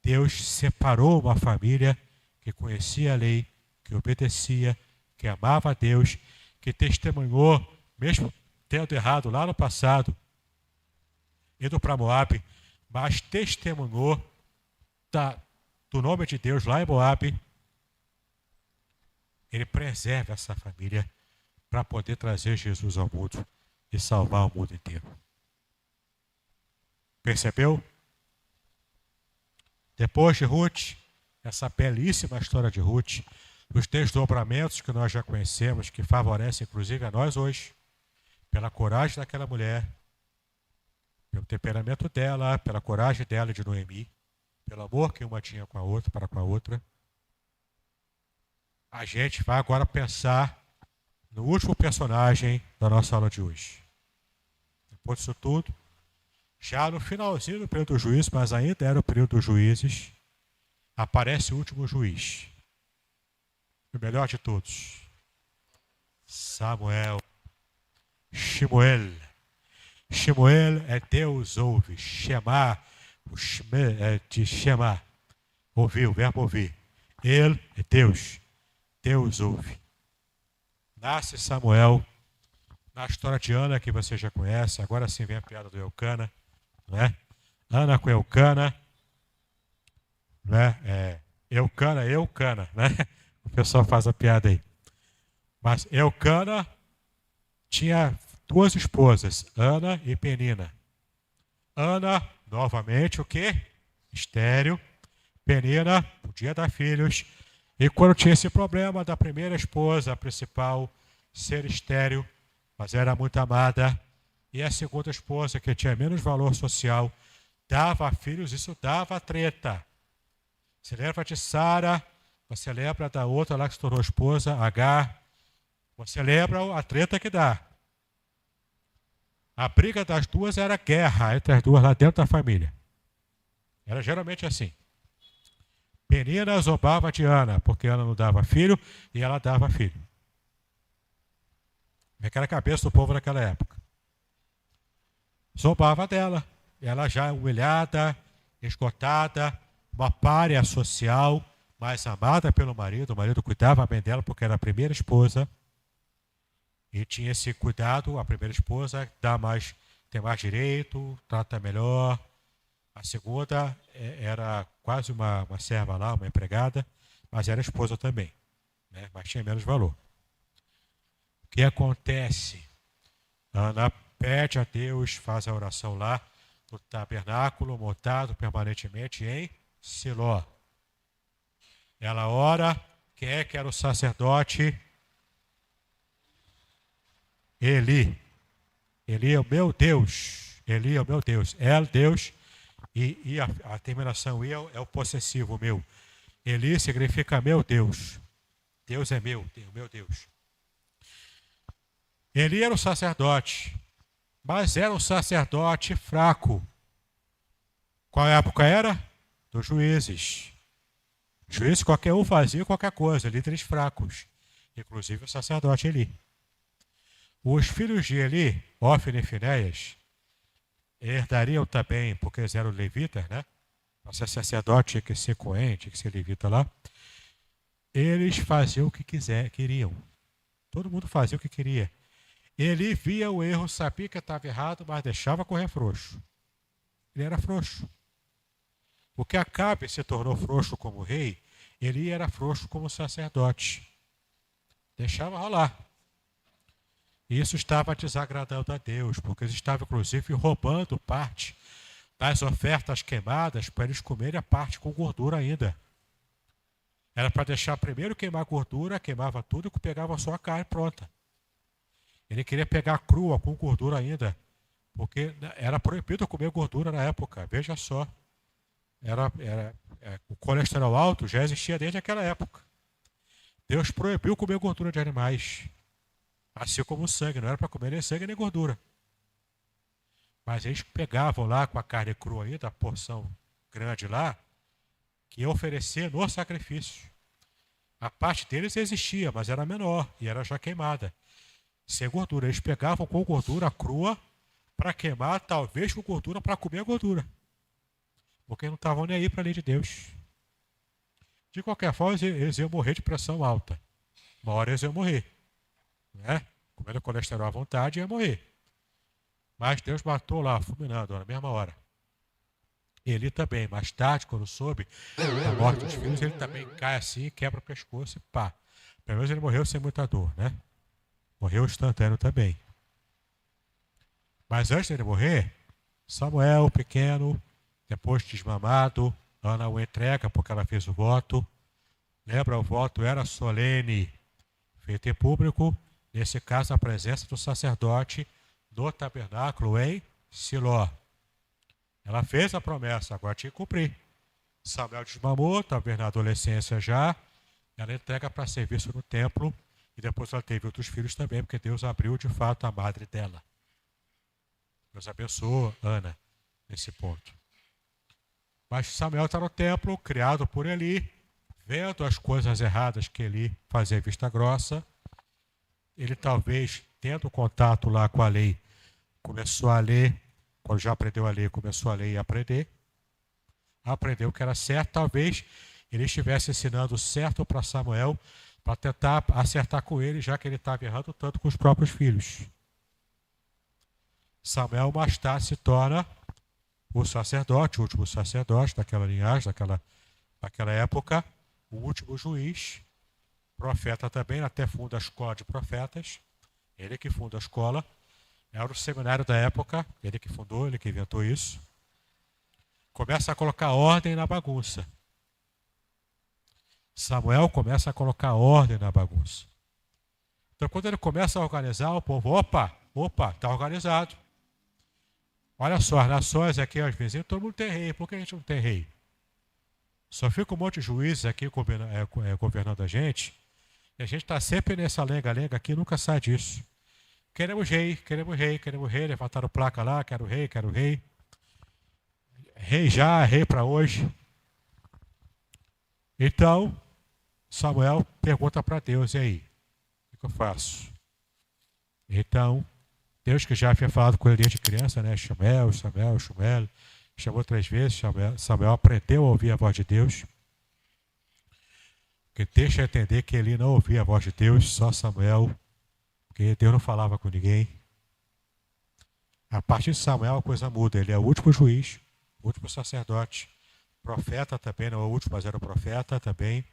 Deus separou uma família que conhecia a lei, que obedecia, que amava a Deus, que testemunhou, mesmo tendo errado lá no passado, indo para Moabe, mas testemunhou do nome de Deus lá em Moabe. Ele preserva essa família para poder trazer Jesus ao mundo e salvar o mundo inteiro. Percebeu? Depois de Ruth, essa belíssima história de Ruth, os desdobramentos que nós já conhecemos, que favorecem inclusive a nós hoje, pela coragem daquela mulher, pelo temperamento dela, pela coragem dela e de Noemi, pelo amor que uma tinha com a outra, para com a outra. A gente vai agora pensar no último personagem da nossa aula de hoje. Depois disso tudo, já no finalzinho do período dos juízes, mas ainda era o período dos juízes, aparece o último juiz. O melhor de todos. Samuel. Shemuel. Shemuel é Deus ouve. Shema, o Sheme é de Shema. Ouvir, o verbo ouvir. Ele é Deus. Deus ouve. Nasce Samuel. Na história de Ana, que você já conhece. Agora sim vem a piada do Eucana. Né? Ana com Eucana. Né? Eucana. Né? O pessoal faz a piada aí. Mas Eucana tinha duas esposas, Ana e Penina. Ana, novamente, o quê? Estéril. Penina podia dar filhos. E quando tinha esse problema da primeira esposa, a principal, ser estéril, mas era muito amada, e a segunda esposa, que tinha menos valor social, dava filhos, isso dava treta. Você lembra de Sara? Você lembra da outra lá que se tornou esposa, Agar? Você lembra a treta que dá? A briga das duas era guerra entre as duas lá dentro da família. Era geralmente assim. Penina zombava de Ana, porque Ana não dava filho e ela dava filho. Naquela cabeça do povo naquela época. Zombava dela. Ela já humilhada, esgotada, uma pária social, mas amada pelo marido. O marido cuidava bem dela porque era a primeira esposa. E tinha esse cuidado, a primeira esposa tem mais direito, trata melhor. A segunda era quase uma serva lá, uma empregada, mas era esposa também, né? Mas tinha menos valor. O que acontece? Ana pede a Deus, faz a oração lá, do tabernáculo montado permanentemente em Siló. Ela ora. Quem é que era o sacerdote? Eli. Eli é o meu Deus. Eli é o meu Deus. El Deus. E a terminação I é o possessivo meu. Eli significa meu Deus. Deus é meu Deus. Eli era um sacerdote, mas era um sacerdote fraco. Qual época era? Dos juízes. Juízes qualquer um fazia qualquer coisa, líderes fracos, inclusive o sacerdote Eli. Os filhos de Eli, Hófni e Finéias, herdariam também, porque eles eram levitas, né? Para ser sacerdote tinha que ser cohen, tinha que ser levita lá. Eles faziam o que queriam. Todo mundo fazia o que queria. Ele via o erro, sabia que estava errado, mas deixava correr frouxo. Ele era frouxo. Porque Acabe se tornou frouxo como rei, ele era frouxo como sacerdote. Deixava rolar. E isso estava desagradando a Deus, porque eles estavam, inclusive, roubando parte das ofertas queimadas para eles comerem a parte com gordura ainda. Era para deixar primeiro queimar a gordura, queimava tudo e pegava só a carne pronta. Ele queria pegar crua com gordura ainda, porque era proibido comer gordura na época, veja só. O colesterol alto já existia desde aquela época. Deus proibiu comer gordura de animais, assim como o sangue, não era para comer nem sangue nem gordura. Mas eles pegavam lá com a carne crua ainda, a porção grande lá, que ia oferecer no sacrifício. A parte deles existia, mas era menor e era já queimada. Sem gordura. Eles pegavam com gordura crua para queimar, talvez com gordura para comer a gordura. Porque não estavam nem aí para a lei de Deus. De qualquer forma, eles iam morrer de pressão alta. Uma hora eles iam morrer. Né? Comendo colesterol à vontade, ia morrer. Mas Deus matou lá, fulminando, na mesma hora. Ele também, mais tarde, quando soube da morte dos filhos, ele também cai assim, quebra o pescoço e pá. Pelo menos ele morreu sem muita dor, né? Morreu instantâneo também. Mas antes dele morrer, Samuel, pequeno, depois desmamado, Ana o entrega porque ela fez o voto. Lembra, o voto era solene, feito em público, nesse caso a presença do sacerdote do tabernáculo em Siló. Ela fez a promessa, agora tinha que cumprir. Samuel desmamou, talvez na adolescência já. Ela entrega para serviço no templo. E depois ela teve outros filhos também, porque Deus abriu de fato a madre dela. Deus abençoou Ana nesse ponto. Mas Samuel está no templo, criado por Eli, vendo as coisas erradas que Eli fazia vista grossa. Ele talvez, tendo contato lá com a lei, começou a ler. Quando já aprendeu a ler, começou a ler e aprender. Aprendeu que era certo. Talvez ele estivesse ensinando certo para Samuel, para tentar acertar com ele, já que ele estava errando tanto com os próprios filhos. Samuel mais tarde se torna o sacerdote, o último sacerdote daquela linhagem, daquela época, o último juiz, profeta também, até funda a escola de profetas, ele que funda a escola. Era o seminário da época, ele que fundou, ele que inventou isso. Começa a colocar ordem na bagunça. Samuel começa a colocar ordem na bagunça. Então, quando ele começa a organizar, o povo, opa, está organizado. Olha só, as nações aqui, os vizinhos, todo mundo tem rei. Por que a gente não tem rei? Só fica um monte de juízes aqui governando a gente. E a gente está sempre nessa lenga-lenga aqui, nunca sai disso. Queremos rei, queremos rei, queremos rei. Levantaram placa lá, quero rei, quero rei. Rei já, rei para hoje. Então, Samuel pergunta para Deus, e aí? O que eu faço? Então, Deus que já havia falado com ele desde criança, né? Samuel, chamou 3 vezes, Samuel aprendeu a ouvir a voz de Deus. Porque deixa eu entender que ele não ouvia a voz de Deus, só Samuel, porque Deus não falava com ninguém. A partir de Samuel a coisa muda, ele é o último juiz, o último sacerdote, profeta também, não é o último, mas era o profeta também.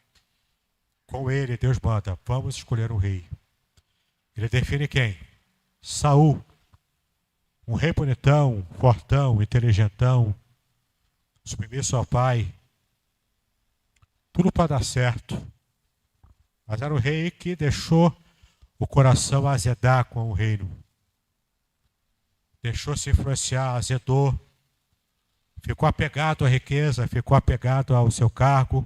Com ele, Deus manda, vamos escolher um rei. Ele define quem? Saul, Um rei bonitão, fortão, inteligentão, submisso ao pai. Tudo para dar certo. Mas era um rei que deixou o coração azedar com o reino. Deixou se influenciar, azedou. Ficou apegado à riqueza, ficou apegado ao seu cargo.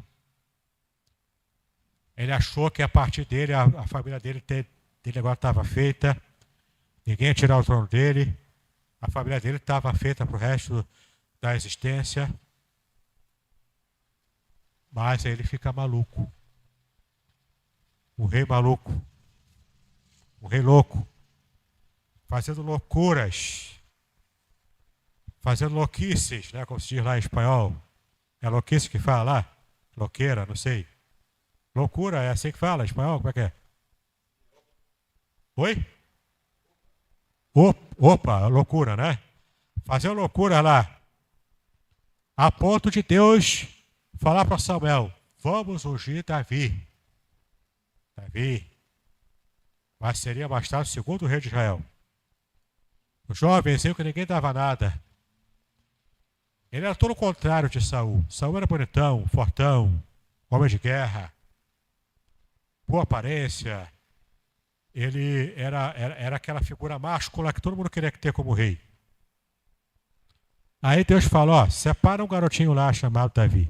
Ele achou que a partir dele, a família dele agora estava feita. Ninguém ia tirar o trono dele. A família dele estava feita para o resto da existência. Mas aí ele fica maluco. Um rei maluco. Um rei louco. Fazendo loucuras. Fazendo louquices, né? Como se diz lá em espanhol. É louquice que fala lá? Louqueira, não sei. Loucura, é assim que fala em espanhol? Como é que é? Oi? Opa, loucura, né? Fazendo loucura lá. A ponto de Deus falar para Samuel: vamos ungir Davi. Davi. Mas seria mais tarde o segundo rei de Israel. O jovenzinho que ninguém dava nada. Ele era todo o contrário de Saul. Saul era bonitão, fortão, homem de guerra, boa aparência. Ele era aquela figura máscula que todo mundo queria ter como rei. Aí Deus falou: ó, separa um garotinho lá chamado Davi.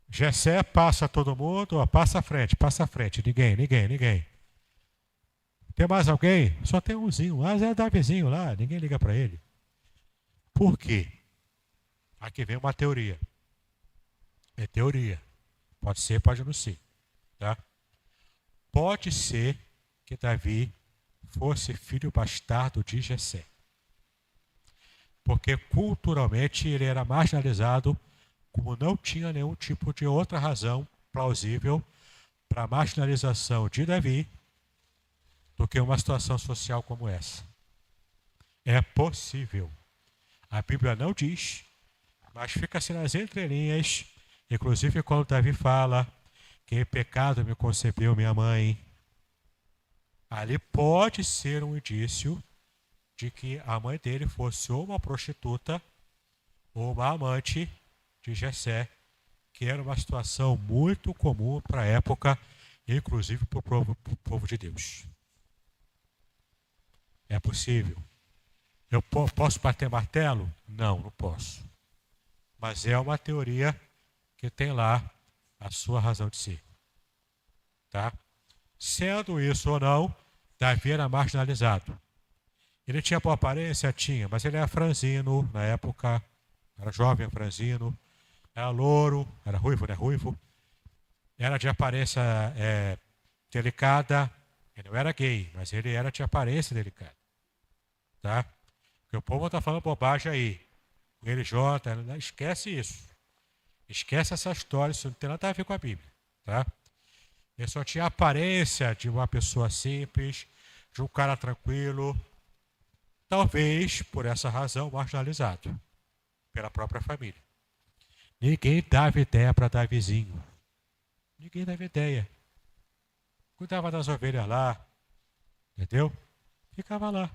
Jessé passa todo mundo, ó, passa à frente. Ninguém. Tem mais alguém? Só tem umzinho. Mas é Davizinho lá, ninguém liga para ele. Por quê? Aqui vem uma teoria. É teoria. Pode ser, pode não ser. Tá? Pode ser que Davi fosse filho bastardo de Jessé. Porque culturalmente ele era marginalizado, como não tinha nenhum tipo de outra razão plausível para a marginalização de Davi do que uma situação social como essa. É possível. A Bíblia não diz, mas fica assim nas entrelinhas, inclusive quando Davi fala que em pecado me concebeu minha mãe. Ali pode ser um indício de que a mãe dele fosse ou uma prostituta ou uma amante de Jessé, que era uma situação muito comum para a época, inclusive para o povo de Deus. É possível. Eu posso bater martelo? Não, não posso. Mas é uma teoria que tem lá a sua razão de ser. Tá? Sendo isso ou não, Davi era marginalizado. Ele tinha boa aparência? Tinha, mas ele era franzino na época, era jovem franzino, era louro, era ruivo, né? Ruivo. Era de aparência delicada, ele não era gay, mas ele era de aparência delicada. Tá? Porque o povo está falando bobagem aí. O LJ, esquece isso. Esquece essa história, isso não tem nada a ver com a Bíblia. Tá? Ele só tinha a aparência de uma pessoa simples, de um cara tranquilo, talvez por essa razão marginalizado pela própria família. Ninguém dava ideia para Davizinho. Ninguém dava ideia. Cuidava das ovelhas lá, entendeu? Ficava lá.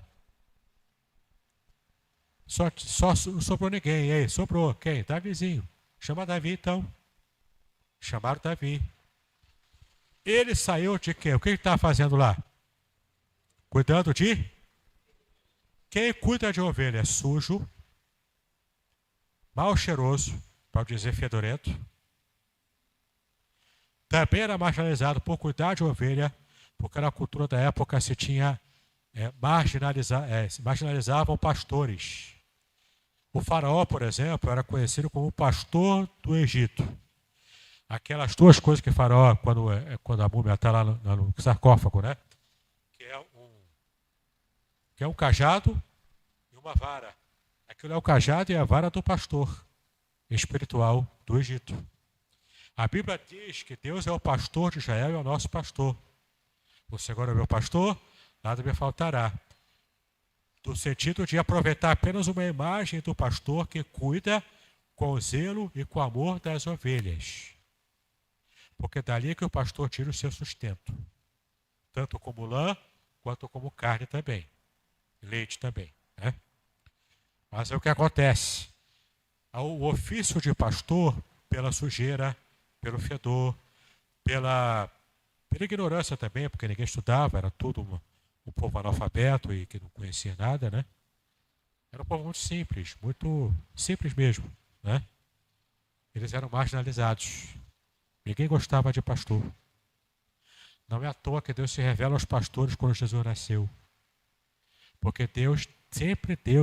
Só não sobrou ninguém. E aí, sobrou quem? Davizinho. Chama Davi então. Chamaram Davi. Ele saiu de quê? O que ele estava fazendo lá? Cuidando de? Quem cuida de ovelha é sujo, mal cheiroso, para dizer fedorento. Também era marginalizado por cuidar de ovelha, porque na cultura da época se tinha marginalizavam pastores. O faraó, por exemplo, era conhecido como o pastor do Egito. Aquelas duas coisas que o faraó, quando a múmia está lá no sarcófago, né? Que é um cajado e uma vara. Aquilo é o cajado e a vara do pastor espiritual do Egito. A Bíblia diz que Deus é o pastor de Israel e é o nosso pastor. O Senhor é o meu pastor, nada me faltará. No sentido de aproveitar apenas uma imagem do pastor que cuida com zelo e com amor das ovelhas. Porque dali é que o pastor tira o seu sustento. Tanto como lã, quanto como carne também. leite também, né? Mas é o que acontece. O ofício de pastor, pela sujeira, pelo fedor, pela ignorância também, porque ninguém estudava, era tudo um povo analfabeto e que não conhecia nada, né? Era um povo muito simples mesmo, né? Eles eram marginalizados. Ninguém gostava de pastor. Não é à toa que Deus se revela aos pastores quando Jesus nasceu. Porque Deus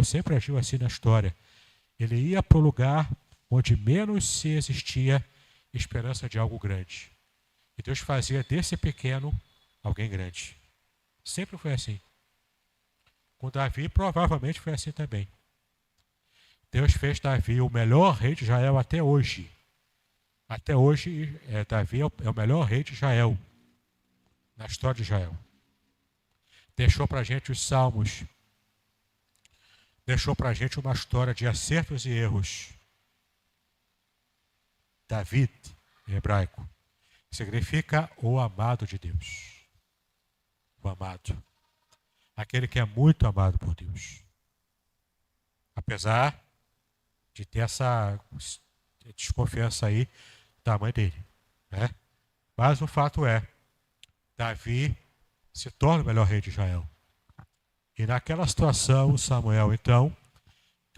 sempre agiu assim na história. Ele ia para o lugar onde menos se existia esperança de algo grande. E Deus fazia desse pequeno alguém grande. Sempre foi assim. Com Davi, provavelmente foi assim também. Deus fez Davi o melhor rei de Israel até hoje. Até hoje, Davi é o melhor rei de Israel, na história de Israel. Deixou para a gente os salmos. Deixou para a gente uma história de acertos e erros. David, em hebraico, significa o amado de Deus. O amado. Aquele que é muito amado por Deus. Apesar de ter essa desconfiança aí da mãe dele, né? Mas o fato é, Davi se torna o melhor rei de Israel. E naquela situação, Samuel, então,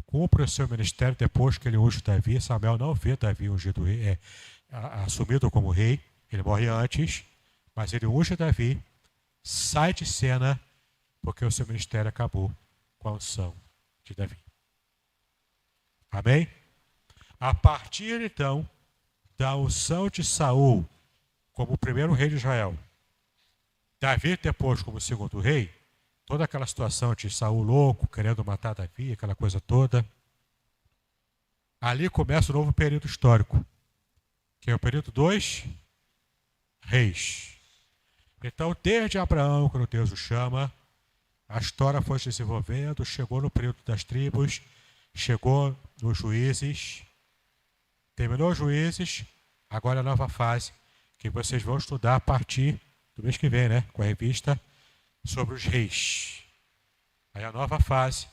cumpre o seu ministério depois que ele unge Davi. Samuel não vê Davi ungido rei, assumido como rei, ele morre antes, mas ele unge Davi, sai de cena, porque o seu ministério acabou com a unção de Davi. Amém? A partir, então, da unção de Saul como o primeiro rei de Israel, Davi depois como segundo rei, toda aquela situação de Saul louco, querendo matar Davi, aquela coisa toda, ali começa o novo período histórico, que é o período dos reis. Então, desde Abraão, quando Deus o chama, a história foi se desenvolvendo, chegou no período das tribos, chegou nos juízes, terminou os juízes, agora a nova fase, que vocês vão estudar a partir do mês que vem, né? Com a revista sobre os reis. Aí a nova fase,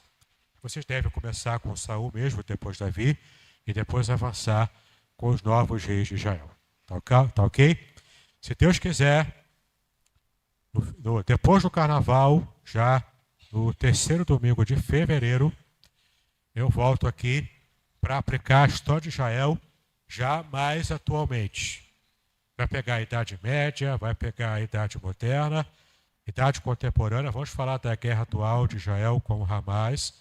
vocês devem começar com Saul mesmo, depois Davi, e depois avançar com os novos reis de Israel. Tá ok? Se Deus quiser, depois do carnaval, já no terceiro domingo de fevereiro, eu volto aqui para aplicar a história de Israel já mais atualmente. Vai pegar a Idade Média, vai pegar a Idade Moderna, Idade Contemporânea. Vamos falar da guerra atual de Israel com o Hamas.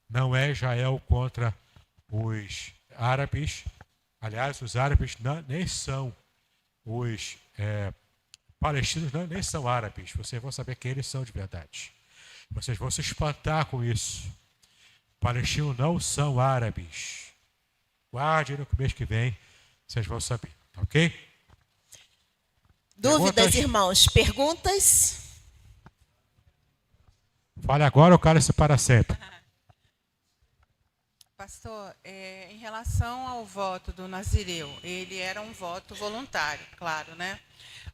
Não é Israel contra os árabes. Aliás, os árabes nem são os palestinos, nem são árabes. Vocês vão saber quem eles são de verdade. Vocês vão se espantar com isso. Palestinos não são árabes. Guarde no mês que vem, vocês vão saber, ok? Dúvidas, Perguntas? irmãos? Perguntas? Fale agora ou cale-se para sempre. Pastor, em relação ao voto do Nazireu, ele era um voto voluntário, claro, né?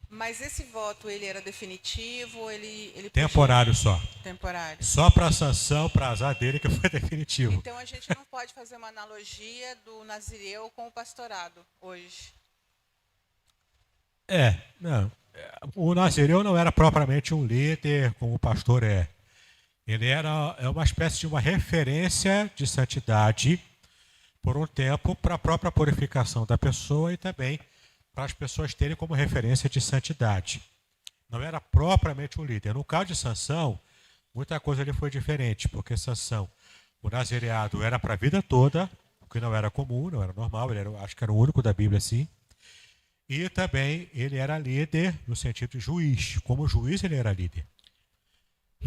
Mas esse voto, ele era definitivo, ele Temporário só. Temporário. Só para a sanção, para azar dele, que foi definitivo. Então, a gente não pode fazer uma analogia do Nazireu com o pastorado hoje. Não. O Nazireu não era propriamente um líder, como o pastor é. Ele é uma espécie de uma referência de santidade por um tempo para a própria purificação da pessoa e também para as pessoas terem como referência de santidade. Não era propriamente um líder. No caso de Sansão, muita coisa ali foi diferente, porque Sansão, o nazireado era para a vida toda, o que não era comum, não era normal, acho que era o único da Bíblia assim. E também ele era líder no sentido de juiz. Como juiz ele era líder.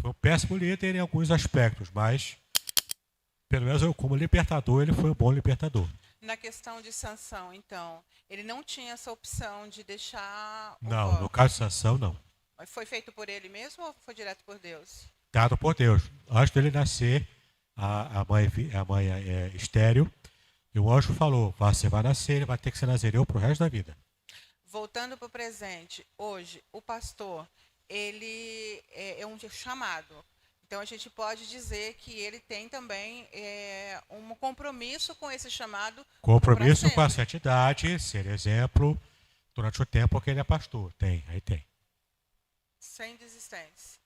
Foi um péssimo líder em alguns aspectos, mas pelo menos como libertador ele foi um bom libertador. Na questão de Sansão, então, ele não tinha essa opção de deixar o Não, voto. no caso de Sansão, não. Foi feito por ele mesmo ou foi direto por Deus? Dado por Deus. Antes dele nascer, a mãe estéril, e o anjo falou, você vai nascer, ele vai ter que ser nazireu para o resto da vida. Voltando para o presente, hoje, o pastor, ele é um chamado Então, a gente pode dizer que ele tem também um compromisso com esse chamado. Compromisso com a santidade, ser exemplo durante o tempo que ele é pastor. Aí tem. Sem desistência.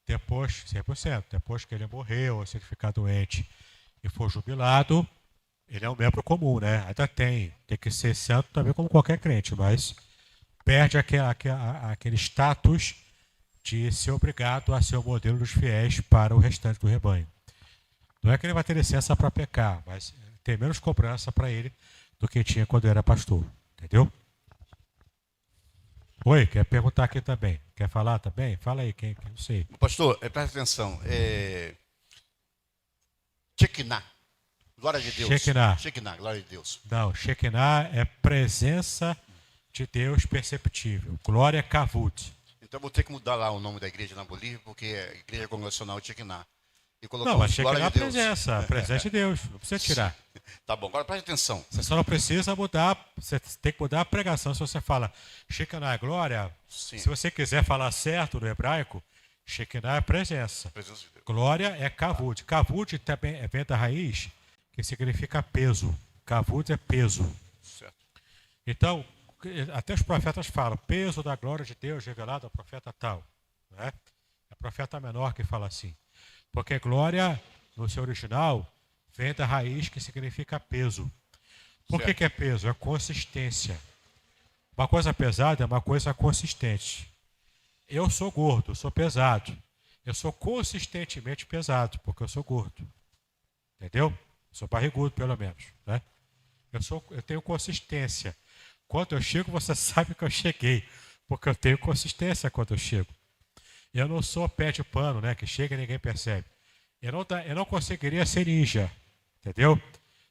Depois, 100%. Depois que ele morreu, ou se ele ficar doente e for jubilado, ele é um membro comum, né? Ainda tem que ser santo também como qualquer crente, mas perde aquele status de ser obrigado a ser o modelo dos fiéis para o restante do rebanho. Não é que ele vai ter licença para pecar, mas tem menos cobrança para ele do que tinha quando era pastor. Entendeu? Oi, quer perguntar aqui também? Quer falar também? Fala aí, quem não sei. Pastor, presta atenção. Shekinah, glória de Deus. Shekinah, glória de Deus. Não, Shekinah é presença de Deus perceptível. Glória Kavut. Então eu vou ter que mudar lá o nome da igreja na Bolívia, porque é Igreja Congregacional Shekinah. E não, mas Shekinah é a presença de Deus. Não precisa tirar. Tá bom, agora preste atenção. Você só não precisa mudar, você tem que mudar a pregação. Se você fala Shekinah é glória, Sim. Se você quiser falar certo no hebraico, Shekinah é presença. Presença de Deus. Glória é Kavut. Kavut também vem da raiz, que significa peso. Kavut é peso. Certo. Então, até os profetas falam, peso da glória de Deus revelado ao profeta tal. Né? É o profeta menor que fala assim. Porque glória, no seu original, vem da raiz que significa peso. Por que é peso? É consistência. Uma coisa pesada é uma coisa consistente. Eu sou gordo, sou pesado. Eu sou consistentemente pesado, porque eu sou gordo. Entendeu? Sou barrigudo, pelo menos. Né? Eu tenho consistência. Quando eu chego, você sabe que eu cheguei, porque eu tenho consistência quando eu chego. Eu não sou pé de pano, né, que chega e ninguém percebe. Eu não conseguiria ser ninja, entendeu?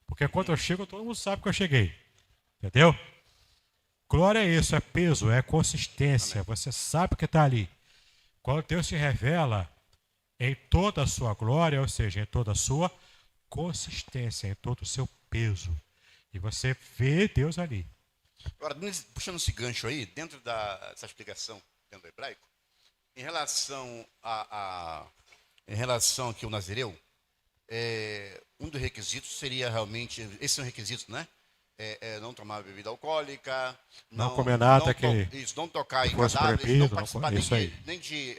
Porque quando eu chego, todo mundo sabe que eu cheguei, entendeu? Glória é isso, é peso, é consistência. Amém. Você sabe que está ali. Quando Deus se revela em toda a sua glória, ou seja, em toda a sua consistência, em todo o seu peso. E você vê Deus ali. Agora, puxando esse gancho aí, dentro dessa explicação dentro do hebraico, em relação aqui ao Nazireu, um dos requisitos seria realmente, esses são requisitos, né? Não tomar bebida alcoólica, não comer nada, não tocar em cadáveres, não participar nem de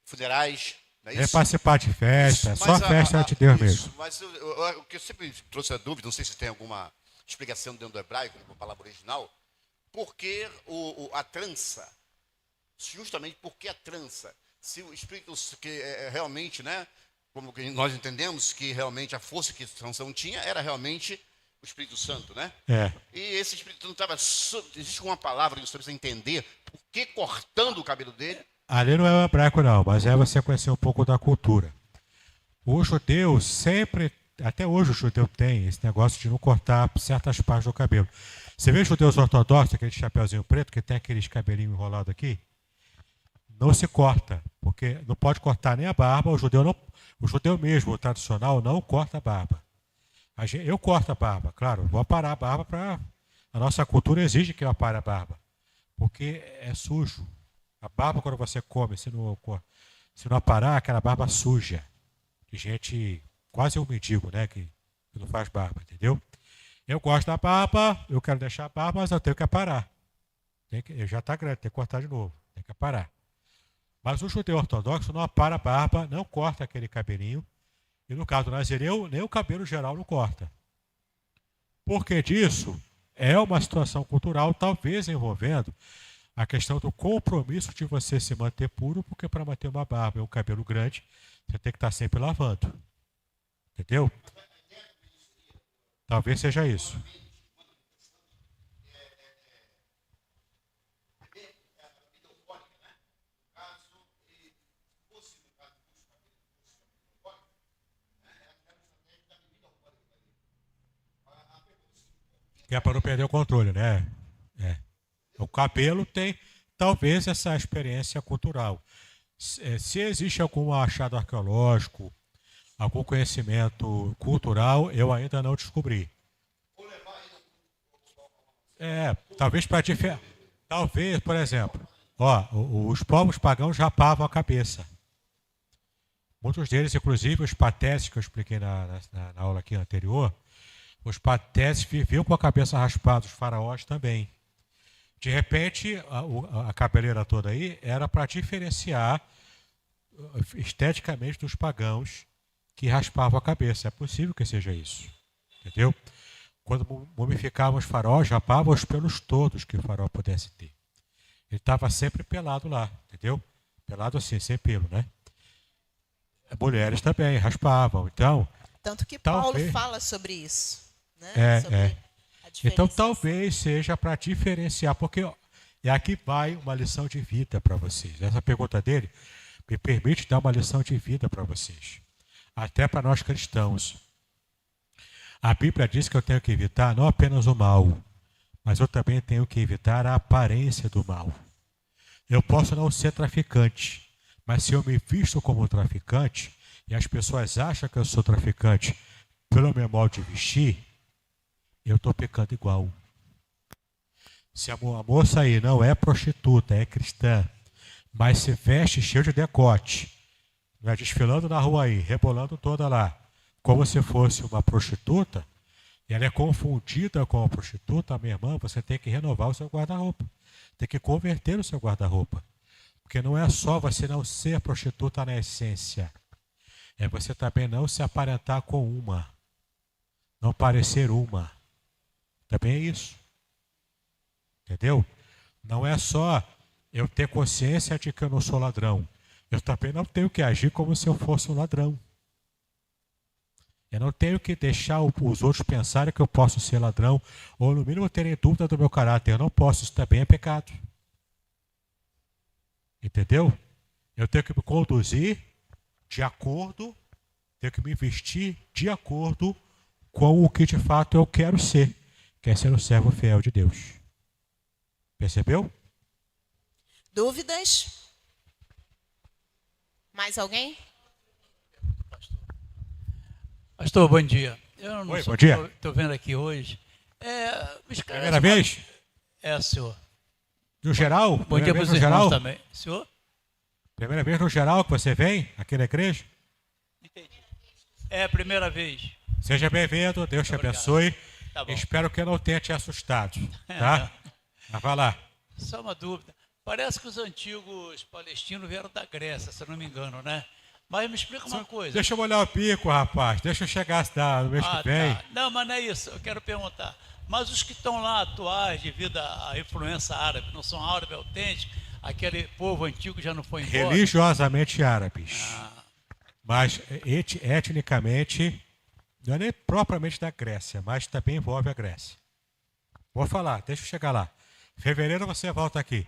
funerais. É participar de festa, só a festa de Deus mesmo. Mas o que eu sempre trouxe a dúvida, não sei se tem alguma explicação dentro do hebraico, com a palavra original, por que a trança? Justamente por que a trança? Se o Espírito, que realmente, né, como que nós entendemos que realmente a força que Sansão tinha era realmente o Espírito Santo, né? E esse Espírito Santo estava... Existe uma palavra que nós precisamos entender por que cortando o cabelo dele? Ali não é o hebraico não, mas é você conhecer um pouco da cultura. O judeu sempre... Até hoje o judeu tem esse negócio de não cortar certas partes do cabelo. Você vê os judeus ortodoxos, aquele chapeuzinho preto, que tem aqueles cabelinhos enrolados aqui? Não se corta, porque não pode cortar nem a barba. O judeu mesmo, o tradicional, não corta a barba. Eu corto a barba, claro, vou aparar a barba para... A nossa cultura exige que eu apare a barba, porque é sujo. A barba, quando você come, se não aparar, aquela barba suja. De gente... Quase um mendigo, né, que não faz barba, entendeu? Eu gosto da barba, eu quero deixar a barba, mas eu tenho que aparar. Eu já está grande, tem que cortar de novo, tem que aparar. Mas o judeu ortodoxo não apara a barba, não corta aquele cabelinho, e no caso do nazireu, nem o cabelo geral não corta. Por que disso? É uma situação cultural, talvez envolvendo a questão do compromisso de você se manter puro, porque para manter uma barba e um cabelo grande, você tem que estar sempre lavando. Entendeu? Talvez seja isso. Que é para não perder o controle, né? O cabelo tem, talvez, essa experiência cultural. Se existe algum achado arqueológico, algum conhecimento cultural, eu ainda não descobri. Talvez para diferenciar. Talvez, por exemplo, os povos pagãos rapavam a cabeça. Muitos deles, inclusive os pateses que eu expliquei na aula aqui anterior, os pateses viviam com a cabeça raspada, os faraós também. De repente, a cabeleira toda aí era para diferenciar esteticamente dos pagãos que raspavam a cabeça. É possível que seja isso. Entendeu? Quando mumificavam os faraós, rapavam os pelos todos que o faraó pudesse ter. Ele estava sempre pelado lá, entendeu? Pelado assim, sem pelo, né? Mulheres também raspavam. Então, Tanto que talvez, Paulo fala sobre isso. Né? É. A Então, diferenciação. talvez seja para diferenciar, porque e aqui vai uma lição de vida para vocês. Essa pergunta dele me permite dar uma lição de vida para vocês. Até para nós cristãos. A Bíblia diz que eu tenho que evitar não apenas o mal, mas eu também tenho que evitar a aparência do mal. Eu posso não ser traficante, mas se eu me visto como traficante e as pessoas acham que eu sou traficante pelo meu modo de vestir, eu estou pecando igual. Se a moça aí não é prostituta, é cristã, mas se veste cheio de decote, vai desfilando na rua aí, rebolando toda lá, como se fosse uma prostituta, e ela é confundida com a prostituta, minha irmã, você tem que renovar o seu guarda-roupa. Tem que converter o seu guarda-roupa. Porque não é só você não ser prostituta na essência, é você também não se aparentar com uma, não parecer uma. Também é isso. Entendeu? Não é só eu ter consciência de que eu não sou ladrão. Eu também não tenho que agir como se eu fosse um ladrão. Eu não tenho que deixar os outros pensarem que eu posso ser ladrão, ou no mínimo terem dúvida do meu caráter. Eu não posso, isso também é pecado. Entendeu? Eu tenho que me conduzir de acordo, tenho que me vestir de acordo com o que de fato eu quero ser. Quer ser um servo fiel de Deus. Percebeu? Dúvidas? Mais alguém? Pastor, bom dia. Eu não Oi, sou, bom dia. Estou vendo aqui hoje. Primeira vez? Senhor. No geral? Bom dia Primeira para os vez no irmãos geral? também. Senhor? Primeira vez no geral que você vem aqui na igreja? Entendi. É a primeira vez. Seja bem-vindo, Deus te Obrigado. abençoe. Tá bom. Espero que eu não tenha te assustado, tá? Mas vai lá. Só uma dúvida. Parece que os antigos palestinos vieram da Grécia, se eu não me engano, né? Mas me explica uma coisa. Deixa eu molhar o pico, rapaz. Deixa eu chegar no mês que vem. Tá. Não, mas não é isso. Eu quero perguntar. Mas os que estão lá atuais, devido à influência árabe, não são árabes autênticos, aquele povo antigo já não foi embora? Religiosamente árabes. Mas etnicamente, não é nem propriamente da Grécia, mas também envolve a Grécia. Vou falar, deixa eu chegar lá. Em fevereiro você volta aqui.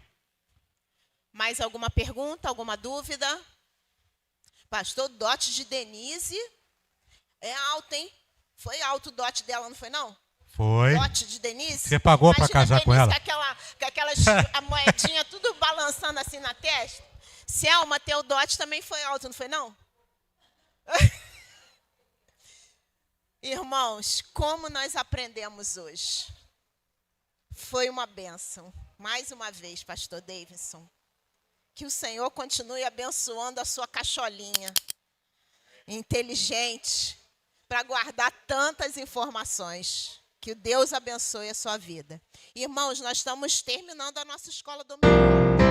Mais alguma pergunta, alguma dúvida? Pastor, dote de Denise é alto, hein? Foi alto o dote dela, não foi não? Foi. Dote de Denise? Você pagou para casar com ela? Com aquelas a moedinha tudo balançando assim na testa. Selma, teu dote também foi alto, não foi não? Irmãos, como nós aprendemos hoje? Foi uma bênção. Mais uma vez, pastor Davidson. Que o Senhor continue abençoando a sua cacholinha inteligente para guardar tantas informações. Que Deus abençoe a sua vida. Irmãos, nós estamos terminando a nossa escola dominical.